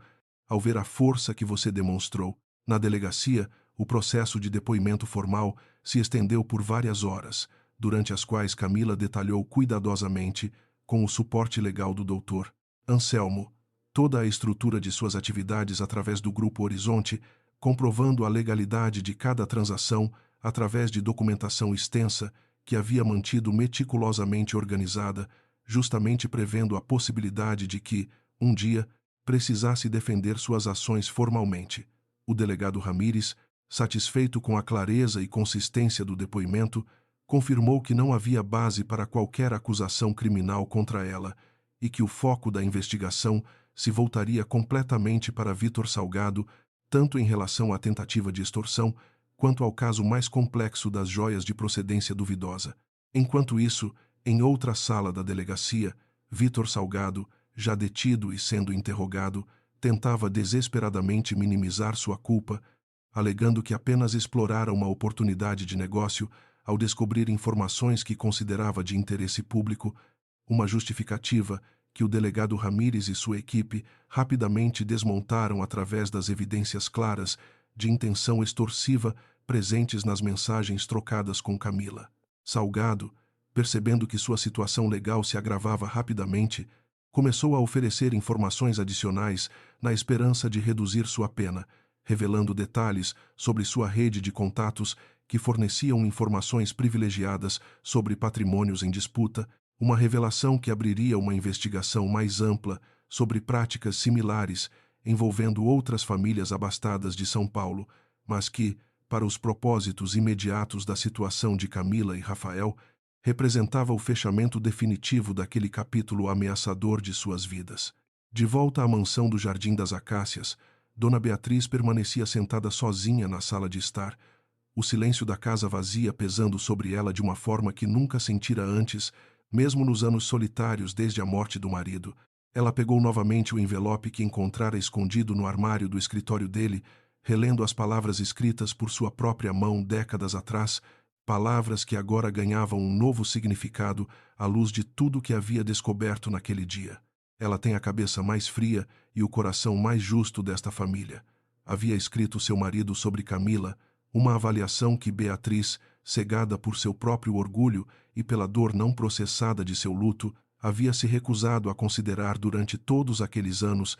ao ver a força que você demonstrou. Na delegacia, o processo de depoimento formal se estendeu por várias horas, durante as quais Camila detalhou cuidadosamente, com o suporte legal do Dr. Anselmo, toda a estrutura de suas atividades através do Grupo Horizonte, comprovando a legalidade de cada transação através de documentação extensa que havia mantido meticulosamente organizada, justamente prevendo a possibilidade de que, um dia, precisasse defender suas ações formalmente. O delegado Ramírez, satisfeito com a clareza e consistência do depoimento, confirmou que não havia base para qualquer acusação criminal contra ela e que o foco da investigação se voltaria completamente para Vítor Salgado, tanto em relação à tentativa de extorsão quanto ao caso mais complexo das joias de procedência duvidosa. Enquanto isso, em outra sala da delegacia, Vítor Salgado, já detido e sendo interrogado, tentava desesperadamente minimizar sua culpa, alegando que apenas explorara uma oportunidade de negócio ao descobrir informações que considerava de interesse público, uma justificativa que o delegado Ramírez e sua equipe rapidamente desmontaram através das evidências claras de intenção extorsiva presentes nas mensagens trocadas com Camila. Salgado, percebendo que sua situação legal se agravava rapidamente, começou a oferecer informações adicionais na esperança de reduzir sua pena, revelando detalhes sobre sua rede de contatos que forneciam informações privilegiadas sobre patrimônios em disputa, uma revelação que abriria uma investigação mais ampla sobre práticas similares envolvendo outras famílias abastadas de São Paulo, mas que, para os propósitos imediatos da situação de Camila e Rafael, representava o fechamento definitivo daquele capítulo ameaçador de suas vidas. De volta à mansão do Jardim das Acácias, Dona Beatriz permanecia sentada sozinha na sala de estar, o silêncio da casa vazia pesando sobre ela de uma forma que nunca sentira antes, mesmo nos anos solitários desde a morte do marido. Ela pegou novamente o envelope que encontrara escondido no armário do escritório dele, relendo as palavras escritas por sua própria mão décadas atrás, palavras que agora ganhavam um novo significado à luz de tudo que havia descoberto naquele dia. Ela tem a cabeça mais fria e o coração mais justo desta família. Havia escrito seu marido sobre Camila, uma avaliação que Beatriz, cegada por seu próprio orgulho e pela dor não processada de seu luto, havia se recusado a considerar durante todos aqueles anos,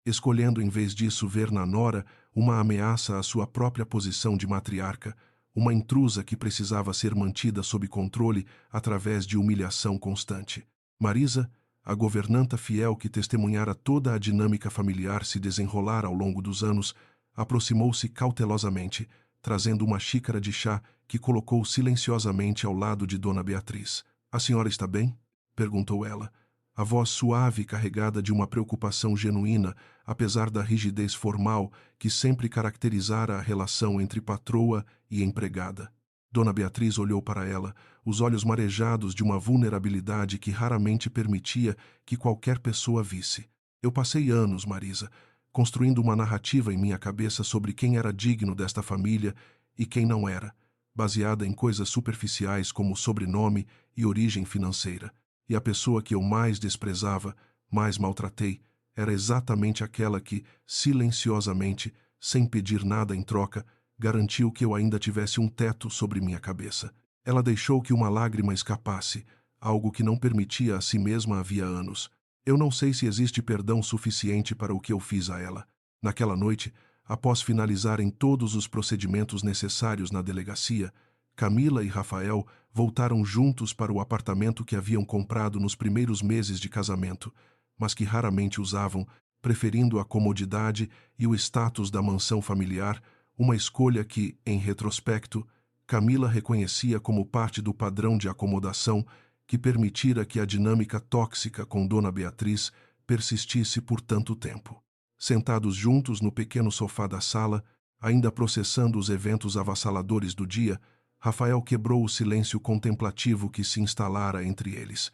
escolhendo em vez disso ver na nora uma ameaça à sua própria posição de matriarca, uma intrusa que precisava ser mantida sob controle através de humilhação constante. Marisa, a governanta fiel que testemunhara toda a dinâmica familiar se desenrolar ao longo dos anos, aproximou-se cautelosamente, trazendo uma xícara de chá que colocou silenciosamente ao lado de Dona Beatriz. "A senhora está bem?" perguntou ela, a voz suave carregada de uma preocupação genuína, apesar da rigidez formal que sempre caracterizara a relação entre patroa e empregada. Dona Beatriz olhou para ela, os olhos marejados de uma vulnerabilidade que raramente permitia que qualquer pessoa visse. "Eu passei anos, Marisa, construindo uma narrativa em minha cabeça sobre quem era digno desta família e quem não era, baseada em coisas superficiais como sobrenome e origem financeira. E a pessoa que eu mais desprezava, mais maltratei, era exatamente aquela que, silenciosamente, sem pedir nada em troca, garantiu que eu ainda tivesse um teto sobre minha cabeça. Ela deixou que uma lágrima escapasse, algo que não permitia a si mesma havia anos. Eu não sei se existe perdão suficiente para o que eu fiz a ela. Naquela noite, após finalizarem todos os procedimentos necessários na delegacia, Camila e Rafael voltaram juntos para o apartamento que haviam comprado nos primeiros meses de casamento, mas que raramente usavam, preferindo a comodidade e o status da mansão familiar, uma escolha que, em retrospecto, Camila reconhecia como parte do padrão de acomodação que permitira que a dinâmica tóxica com Dona Beatriz persistisse por tanto tempo. Sentados juntos no pequeno sofá da sala, ainda processando os eventos avassaladores do dia, Rafael quebrou o silêncio contemplativo que se instalara entre eles.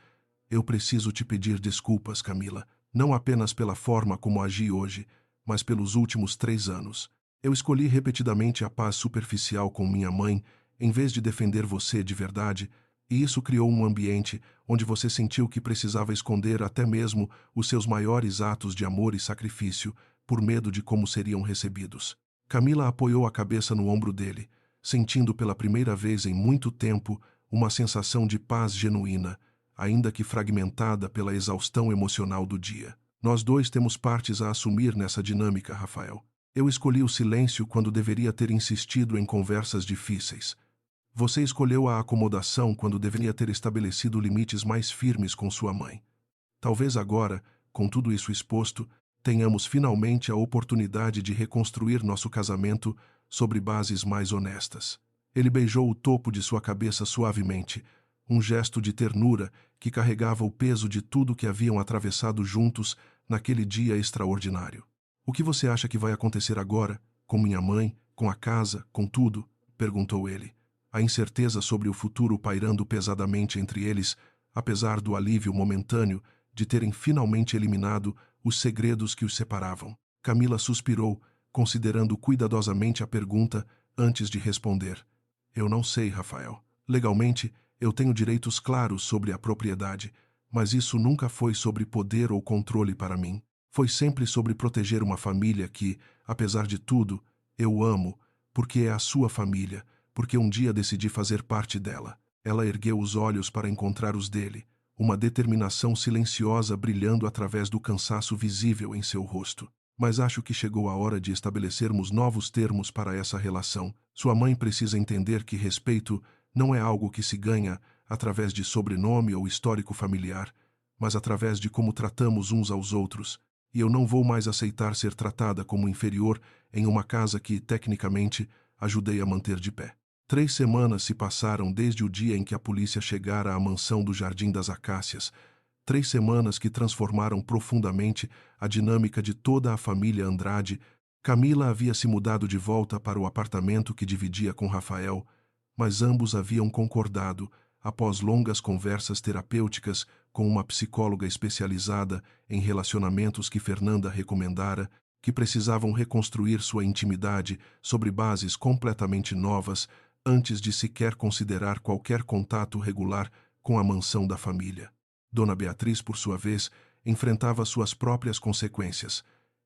Eu preciso te pedir desculpas, Camila, não apenas pela forma como agi hoje, mas pelos últimos 3 anos. Eu escolhi repetidamente a paz superficial com minha mãe, em vez de defender você de verdade, e isso criou um ambiente onde você sentiu que precisava esconder até mesmo os seus maiores atos de amor e sacrifício, por medo de como seriam recebidos. Camila apoiou a cabeça no ombro dele, sentindo pela primeira vez em muito tempo uma sensação de paz genuína, ainda que fragmentada pela exaustão emocional do dia. Nós dois temos partes a assumir nessa dinâmica, Rafael. Eu escolhi o silêncio quando deveria ter insistido em conversas difíceis. Você escolheu a acomodação quando deveria ter estabelecido limites mais firmes com sua mãe. Talvez agora, com tudo isso exposto, tenhamos finalmente a oportunidade de reconstruir nosso casamento sobre bases mais honestas. Ele beijou o topo de sua cabeça suavemente, um gesto de ternura que carregava o peso de tudo que haviam atravessado juntos naquele dia extraordinário. O que você acha que vai acontecer agora, com minha mãe, com a casa, com tudo? Perguntou ele. A incerteza sobre o futuro pairando pesadamente entre eles, apesar do alívio momentâneo de terem finalmente eliminado os segredos que os separavam. Camila suspirou, considerando cuidadosamente a pergunta antes de responder. Eu não sei, Rafael. Legalmente, eu tenho direitos claros sobre a propriedade, mas isso nunca foi sobre poder ou controle para mim. Foi sempre sobre proteger uma família que, apesar de tudo, eu amo, porque é a sua família, porque um dia decidi fazer parte dela. Ela ergueu os olhos para encontrar os dele, uma determinação silenciosa brilhando através do cansaço visível em seu rosto. Mas acho que chegou a hora de estabelecermos novos termos para essa relação. Sua mãe precisa entender que respeito não é algo que se ganha através de sobrenome ou histórico familiar, mas através de como tratamos uns aos outros. E eu não vou mais aceitar ser tratada como inferior em uma casa que, tecnicamente, ajudei a manter de pé. 3 semanas se passaram desde o dia em que a polícia chegara à mansão do Jardim das Acácias. 3 semanas que transformaram profundamente a dinâmica de toda a família Andrade. Camila havia se mudado de volta para o apartamento que dividia com Rafael, mas ambos haviam concordado, após longas conversas terapêuticas com uma psicóloga especializada em relacionamentos que Fernanda recomendara, que precisavam reconstruir sua intimidade sobre bases completamente novas antes de sequer considerar qualquer contato regular com a mansão da família. Dona Beatriz, por sua vez, enfrentava suas próprias consequências.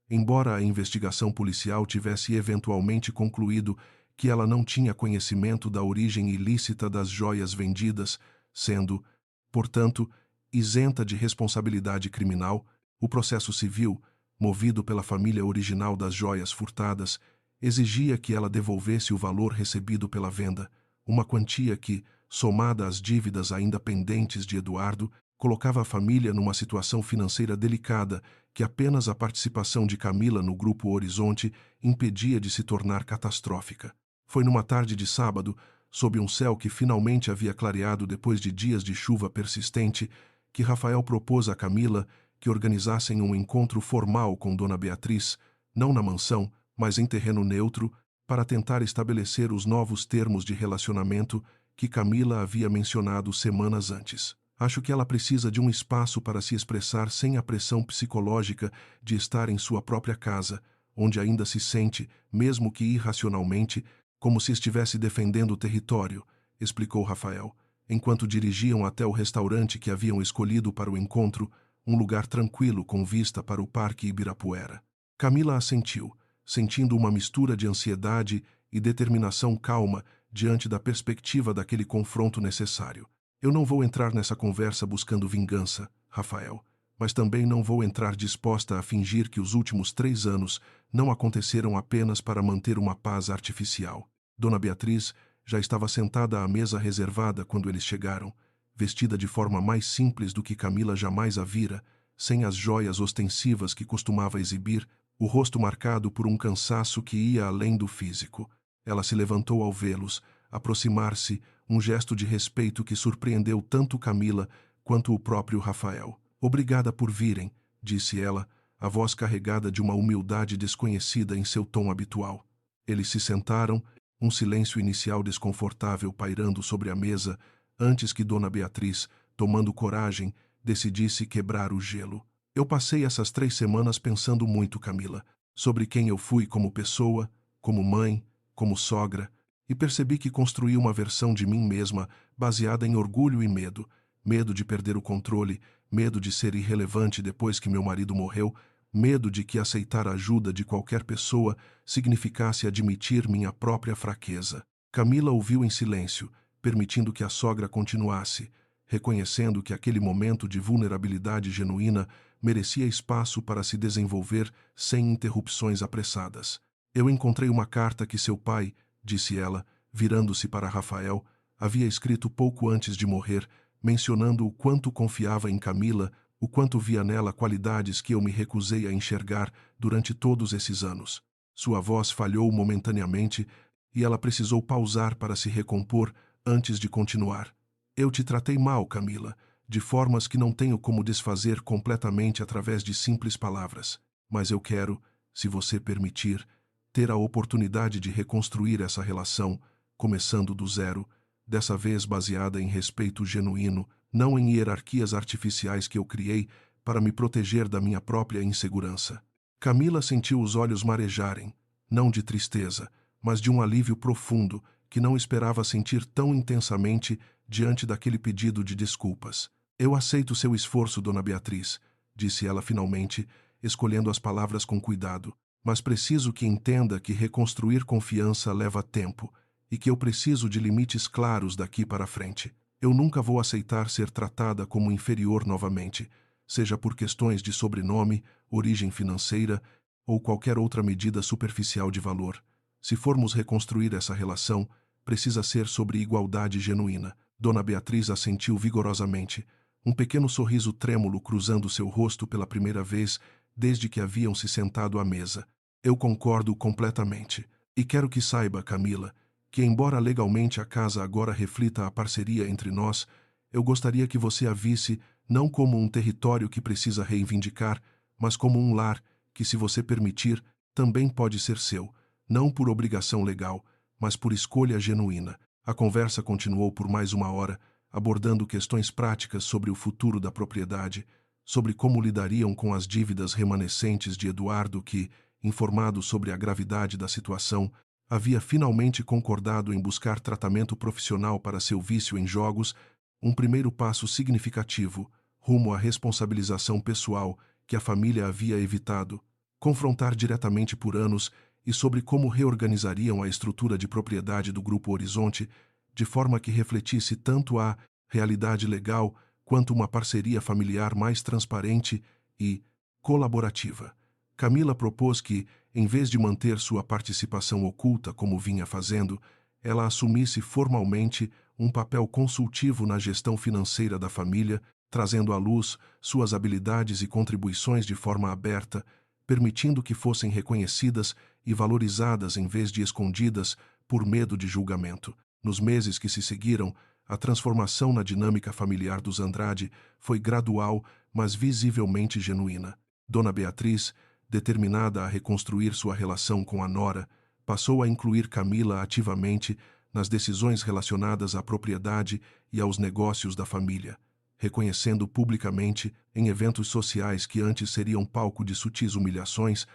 Embora a investigação policial tivesse eventualmente concluído que ela não tinha conhecimento da origem ilícita das joias vendidas, sendo, portanto, isenta de responsabilidade criminal, o processo civil, movido pela família original das joias furtadas, exigia que ela devolvesse o valor recebido pela venda, uma quantia que, somada às dívidas ainda pendentes de Eduardo, colocava a família numa situação financeira delicada que apenas a participação de Camila no Grupo Horizonte impedia de se tornar catastrófica. Foi numa tarde de sábado, sob um céu que finalmente havia clareado depois de dias de chuva persistente, que Rafael propôs a Camila que organizassem um encontro formal com Dona Beatriz, não na mansão, mas em terreno neutro, para tentar estabelecer os novos termos de relacionamento que Camila havia mencionado semanas antes. Acho que ela precisa de um espaço para se expressar sem a pressão psicológica de estar em sua própria casa, onde ainda se sente, mesmo que irracionalmente, como se estivesse defendendo o território, explicou Rafael, enquanto dirigiam até o restaurante que haviam escolhido para o encontro, um lugar tranquilo com vista para o Parque Ibirapuera. Camila assentiu, sentindo uma mistura de ansiedade e determinação calma diante da perspectiva daquele confronto necessário. Eu não vou entrar nessa conversa buscando vingança, Rafael, mas também não vou entrar disposta a fingir que os últimos 3 anos não aconteceram apenas para manter uma paz artificial. Dona Beatriz já estava sentada à mesa reservada quando eles chegaram, vestida de forma mais simples do que Camila jamais a vira, sem as joias ostensivas que costumava exibir, o rosto marcado por um cansaço que ia além do físico. Ela se levantou ao vê-los, aproximar-se, um gesto de respeito que surpreendeu tanto Camila quanto o próprio Rafael. Obrigada por virem, disse ela, a voz carregada de uma humildade desconhecida em seu tom habitual. Eles se sentaram, um silêncio inicial desconfortável pairando sobre a mesa, antes que Dona Beatriz, tomando coragem, decidisse quebrar o gelo. Eu passei essas 3 semanas pensando muito, Camila, sobre quem eu fui como pessoa, como mãe, como sogra, e percebi que construí uma versão de mim mesma baseada em orgulho e medo. Medo de perder o controle, medo de ser irrelevante depois que meu marido morreu, medo de que aceitar a ajuda de qualquer pessoa significasse admitir minha própria fraqueza. Camila ouviu em silêncio, permitindo que a sogra continuasse, reconhecendo que aquele momento de vulnerabilidade genuína merecia espaço para se desenvolver sem interrupções apressadas. Eu encontrei uma carta que seu pai, disse ela, virando-se para Rafael, havia escrito pouco antes de morrer, mencionando o quanto confiava em Camila, o quanto via nela qualidades que eu me recusei a enxergar durante todos esses anos. Sua voz falhou momentaneamente e ela precisou pausar para se recompor antes de continuar. Eu te tratei mal, Camila, de formas que não tenho como desfazer completamente através de simples palavras. Mas eu quero, se você permitir, ter a oportunidade de reconstruir essa relação, começando do zero, dessa vez baseada em respeito genuíno, não em hierarquias artificiais que eu criei para me proteger da minha própria insegurança. Camila sentiu os olhos marejarem, não de tristeza, mas de um alívio profundo que não esperava sentir tão intensamente diante daquele pedido de desculpas. Eu aceito seu esforço, Dona Beatriz, disse ela finalmente, escolhendo as palavras com cuidado, mas preciso que entenda que reconstruir confiança leva tempo e que eu preciso de limites claros daqui para frente. Eu nunca vou aceitar ser tratada como inferior novamente, seja por questões de sobrenome, origem financeira ou qualquer outra medida superficial de valor. Se formos reconstruir essa relação, precisa ser sobre igualdade genuína. Dona Beatriz assentiu vigorosamente, um pequeno sorriso trêmulo cruzando seu rosto pela primeira vez desde que haviam se sentado à mesa. Eu concordo completamente. E quero que saiba, Camila, que embora legalmente a casa agora reflita a parceria entre nós, eu gostaria que você a visse não como um território que precisa reivindicar, mas como um lar que, se você permitir, também pode ser seu, não por obrigação legal, mas por escolha genuína. A conversa continuou por mais 1 hora, abordando questões práticas sobre o futuro da propriedade, sobre como lidariam com as dívidas remanescentes de Eduardo que, informado sobre a gravidade da situação, havia finalmente concordado em buscar tratamento profissional para seu vício em jogos, um primeiro passo significativo rumo à responsabilização pessoal que a família havia evitado, confrontar diretamente por anos e sobre como reorganizariam a estrutura de propriedade do Grupo Horizonte de forma que refletisse tanto a realidade legal quanto uma parceria familiar mais transparente e colaborativa. Camila propôs que, em vez de manter sua participação oculta como vinha fazendo, ela assumisse formalmente um papel consultivo na gestão financeira da família, trazendo à luz suas habilidades e contribuições de forma aberta, permitindo que fossem reconhecidas e valorizadas em vez de escondidas por medo de julgamento. Nos meses que se seguiram, a transformação na dinâmica familiar dos Andrade foi gradual, mas visivelmente genuína. Dona Beatriz, determinada a reconstruir sua relação com a nora, passou a incluir Camila ativamente nas decisões relacionadas à propriedade e aos negócios da família, reconhecendo publicamente, em eventos sociais que antes seriam palco de sutis humilhações,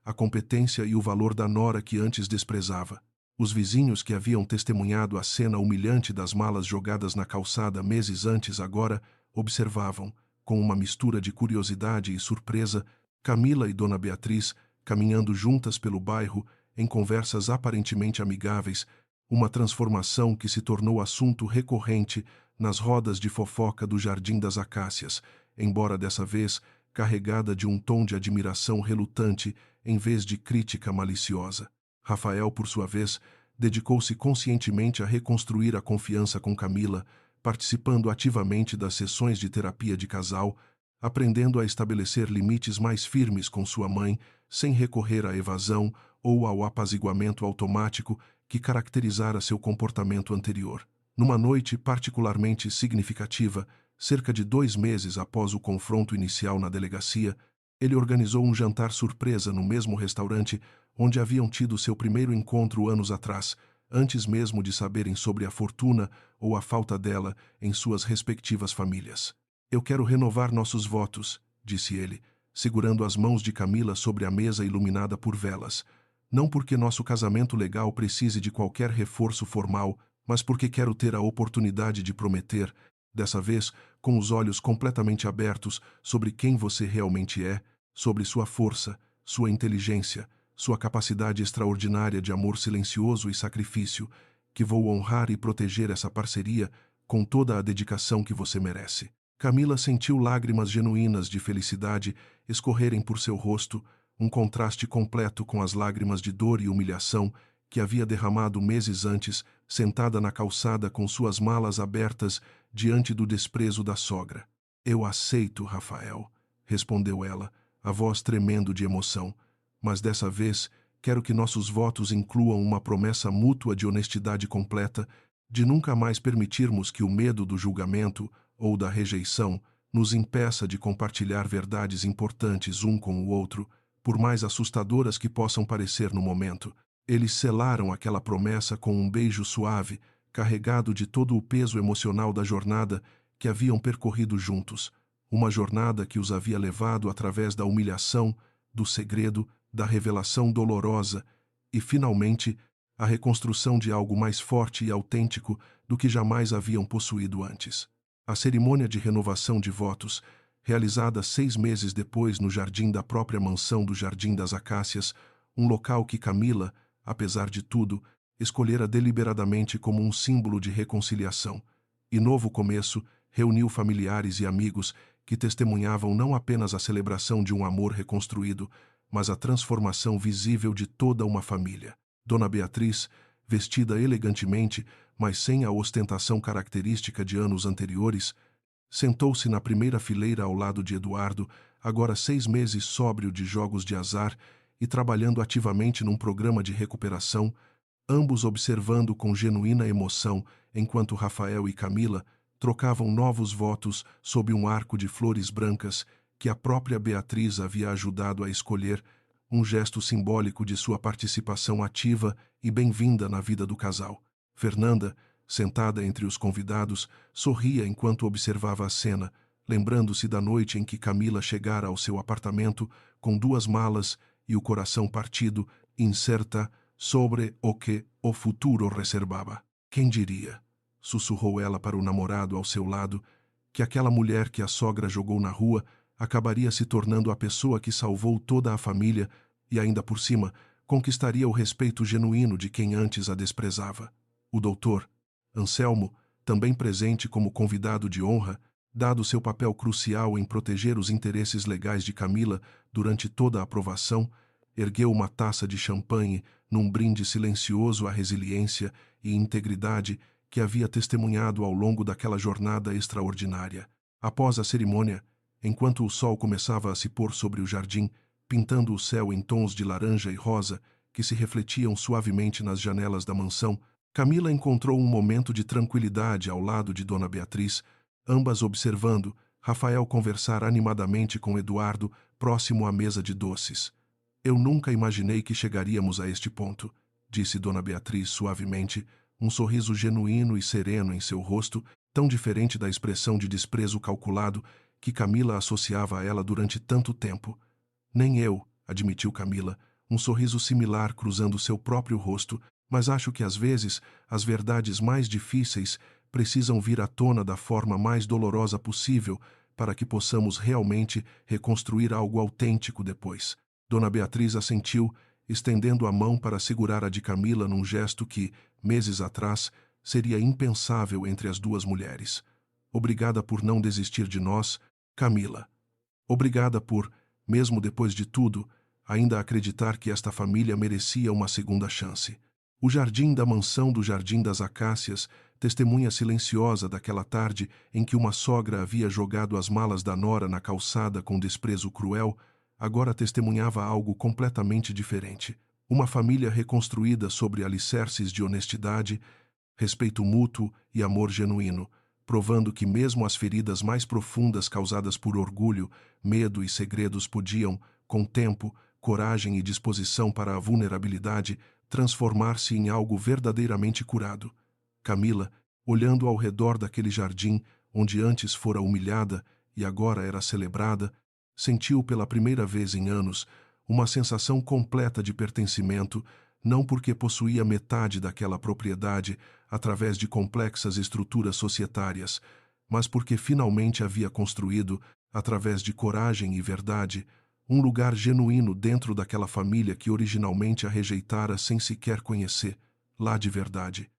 a competência e o valor da nora que antes desprezava. Os vizinhos que haviam testemunhado a cena humilhante das malas jogadas na calçada meses antes agora observavam, com uma mistura de curiosidade e surpresa, Camila e Dona Beatriz caminhando juntas pelo bairro em conversas aparentemente amigáveis, uma transformação que se tornou assunto recorrente nas rodas de fofoca do Jardim das Acácias, embora dessa vez carregada de um tom de admiração relutante em vez de crítica maliciosa. Rafael, por sua vez, dedicou-se conscientemente a reconstruir a confiança com Camila, participando ativamente das sessões de terapia de casal, aprendendo a estabelecer limites mais firmes com sua mãe, sem recorrer à evasão ou ao apaziguamento automático que caracterizara seu comportamento anterior. Numa noite particularmente significativa, cerca de 2 meses após o confronto inicial na delegacia, ele organizou um jantar surpresa no mesmo restaurante onde haviam tido seu primeiro encontro anos atrás, antes mesmo de saberem sobre a fortuna ou a falta dela em suas respectivas famílias. Eu quero renovar nossos votos, disse ele, segurando as mãos de Camila sobre a mesa iluminada por velas. Não porque nosso casamento legal precise de qualquer reforço formal, mas porque quero ter a oportunidade de prometer, dessa vez com os olhos completamente abertos sobre quem você realmente é, sobre sua força, sua inteligência, sua capacidade extraordinária de amor silencioso e sacrifício, que vou honrar e proteger essa parceria com toda a dedicação que você merece. Camila sentiu lágrimas genuínas de felicidade escorrerem por seu rosto, um contraste completo com as lágrimas de dor e humilhação que havia derramado meses antes, sentada na calçada com suas malas abertas diante do desprezo da sogra. Eu aceito, Rafael, respondeu ela, a voz tremendo de emoção, mas dessa vez quero que nossos votos incluam uma promessa mútua de honestidade completa, de nunca mais permitirmos que o medo do julgamento ou da rejeição nos impeça de compartilhar verdades importantes um com o outro, por mais assustadoras que possam parecer no momento. Eles selaram aquela promessa com um beijo suave, carregado de todo o peso emocional da jornada que haviam percorrido juntos, uma jornada que os havia levado através da humilhação, do segredo, da revelação dolorosa e, finalmente, a reconstrução de algo mais forte e autêntico do que jamais haviam possuído antes. A cerimônia de renovação de votos, realizada 6 meses depois no jardim da própria mansão do Jardim das Acácias, um local que Camila, apesar de tudo, escolhera deliberadamente como um símbolo de reconciliação e novo começo, reuniu familiares e amigos que testemunhavam não apenas a celebração de um amor reconstruído, mas a transformação visível de toda uma família. Dona Beatriz, vestida elegantemente, mas sem a ostentação característica de anos anteriores, sentou-se na primeira fileira ao lado de Eduardo, agora 6 meses sóbrio de jogos de azar e trabalhando ativamente num programa de recuperação, ambos observando com genuína emoção enquanto Rafael e Camila trocavam novos votos sob um arco de flores brancas que a própria Beatriz havia ajudado a escolher, um gesto simbólico de sua participação ativa e bem-vinda na vida do casal. Fernanda, sentada entre os convidados, sorria enquanto observava a cena, lembrando-se da noite em que Camila chegara ao seu apartamento com 2 malas e o coração partido, incerta sobre o que o futuro reservava. Quem diria, sussurrou ela para o namorado ao seu lado, que aquela mulher que a sogra jogou na rua acabaria se tornando a pessoa que salvou toda a família e, ainda por cima, conquistaria o respeito genuíno de quem antes a desprezava. O doutor, Anselmo, também presente como convidado de honra, dado seu papel crucial em proteger os interesses legais de Camila durante toda a aprovação, ergueu uma taça de champanhe num brinde silencioso à resiliência e integridade que havia testemunhado ao longo daquela jornada extraordinária. Após a cerimônia, enquanto o sol começava a se pôr sobre o jardim, pintando o céu em tons de laranja e rosa que se refletiam suavemente nas janelas da mansão, Camila encontrou um momento de tranquilidade ao lado de Dona Beatriz, ambas observando Rafael conversar animadamente com Eduardo próximo à mesa de doces. Eu nunca imaginei que chegaríamos a este ponto, disse Dona Beatriz suavemente, um sorriso genuíno e sereno em seu rosto, tão diferente da expressão de desprezo calculado que Camila associava a ela durante tanto tempo. Nem eu, admitiu Camila, um sorriso similar cruzando seu próprio rosto, mas acho que às vezes as verdades mais difíceis precisam vir à tona da forma mais dolorosa possível para que possamos realmente reconstruir algo autêntico depois. Dona Beatriz assentiu, estendendo a mão para segurar a de Camila num gesto que, meses atrás, seria impensável entre as duas mulheres. Obrigada por não desistir de nós, Camila. Obrigada por, mesmo depois de tudo, ainda acreditar que esta família merecia uma segunda chance. O jardim da mansão do Jardim das Acácias testemunha silenciosa daquela tarde em que uma sogra havia jogado as malas da nora na calçada com desprezo cruel, agora testemunhava algo completamente diferente. Uma família reconstruída sobre alicerces de honestidade, respeito mútuo e amor genuíno, provando que mesmo as feridas mais profundas causadas por orgulho, medo e segredos podiam, com tempo, coragem e disposição para a vulnerabilidade, transformar-se em algo verdadeiramente curado. Camila, olhando ao redor daquele jardim, onde antes fora humilhada e agora era celebrada, sentiu pela primeira vez em anos uma sensação completa de pertencimento, não porque possuía metade daquela propriedade através de complexas estruturas societárias, mas porque finalmente havia construído, através de coragem e verdade, um lugar genuíno dentro daquela família que originalmente a rejeitara sem sequer conhecer, lá de verdade.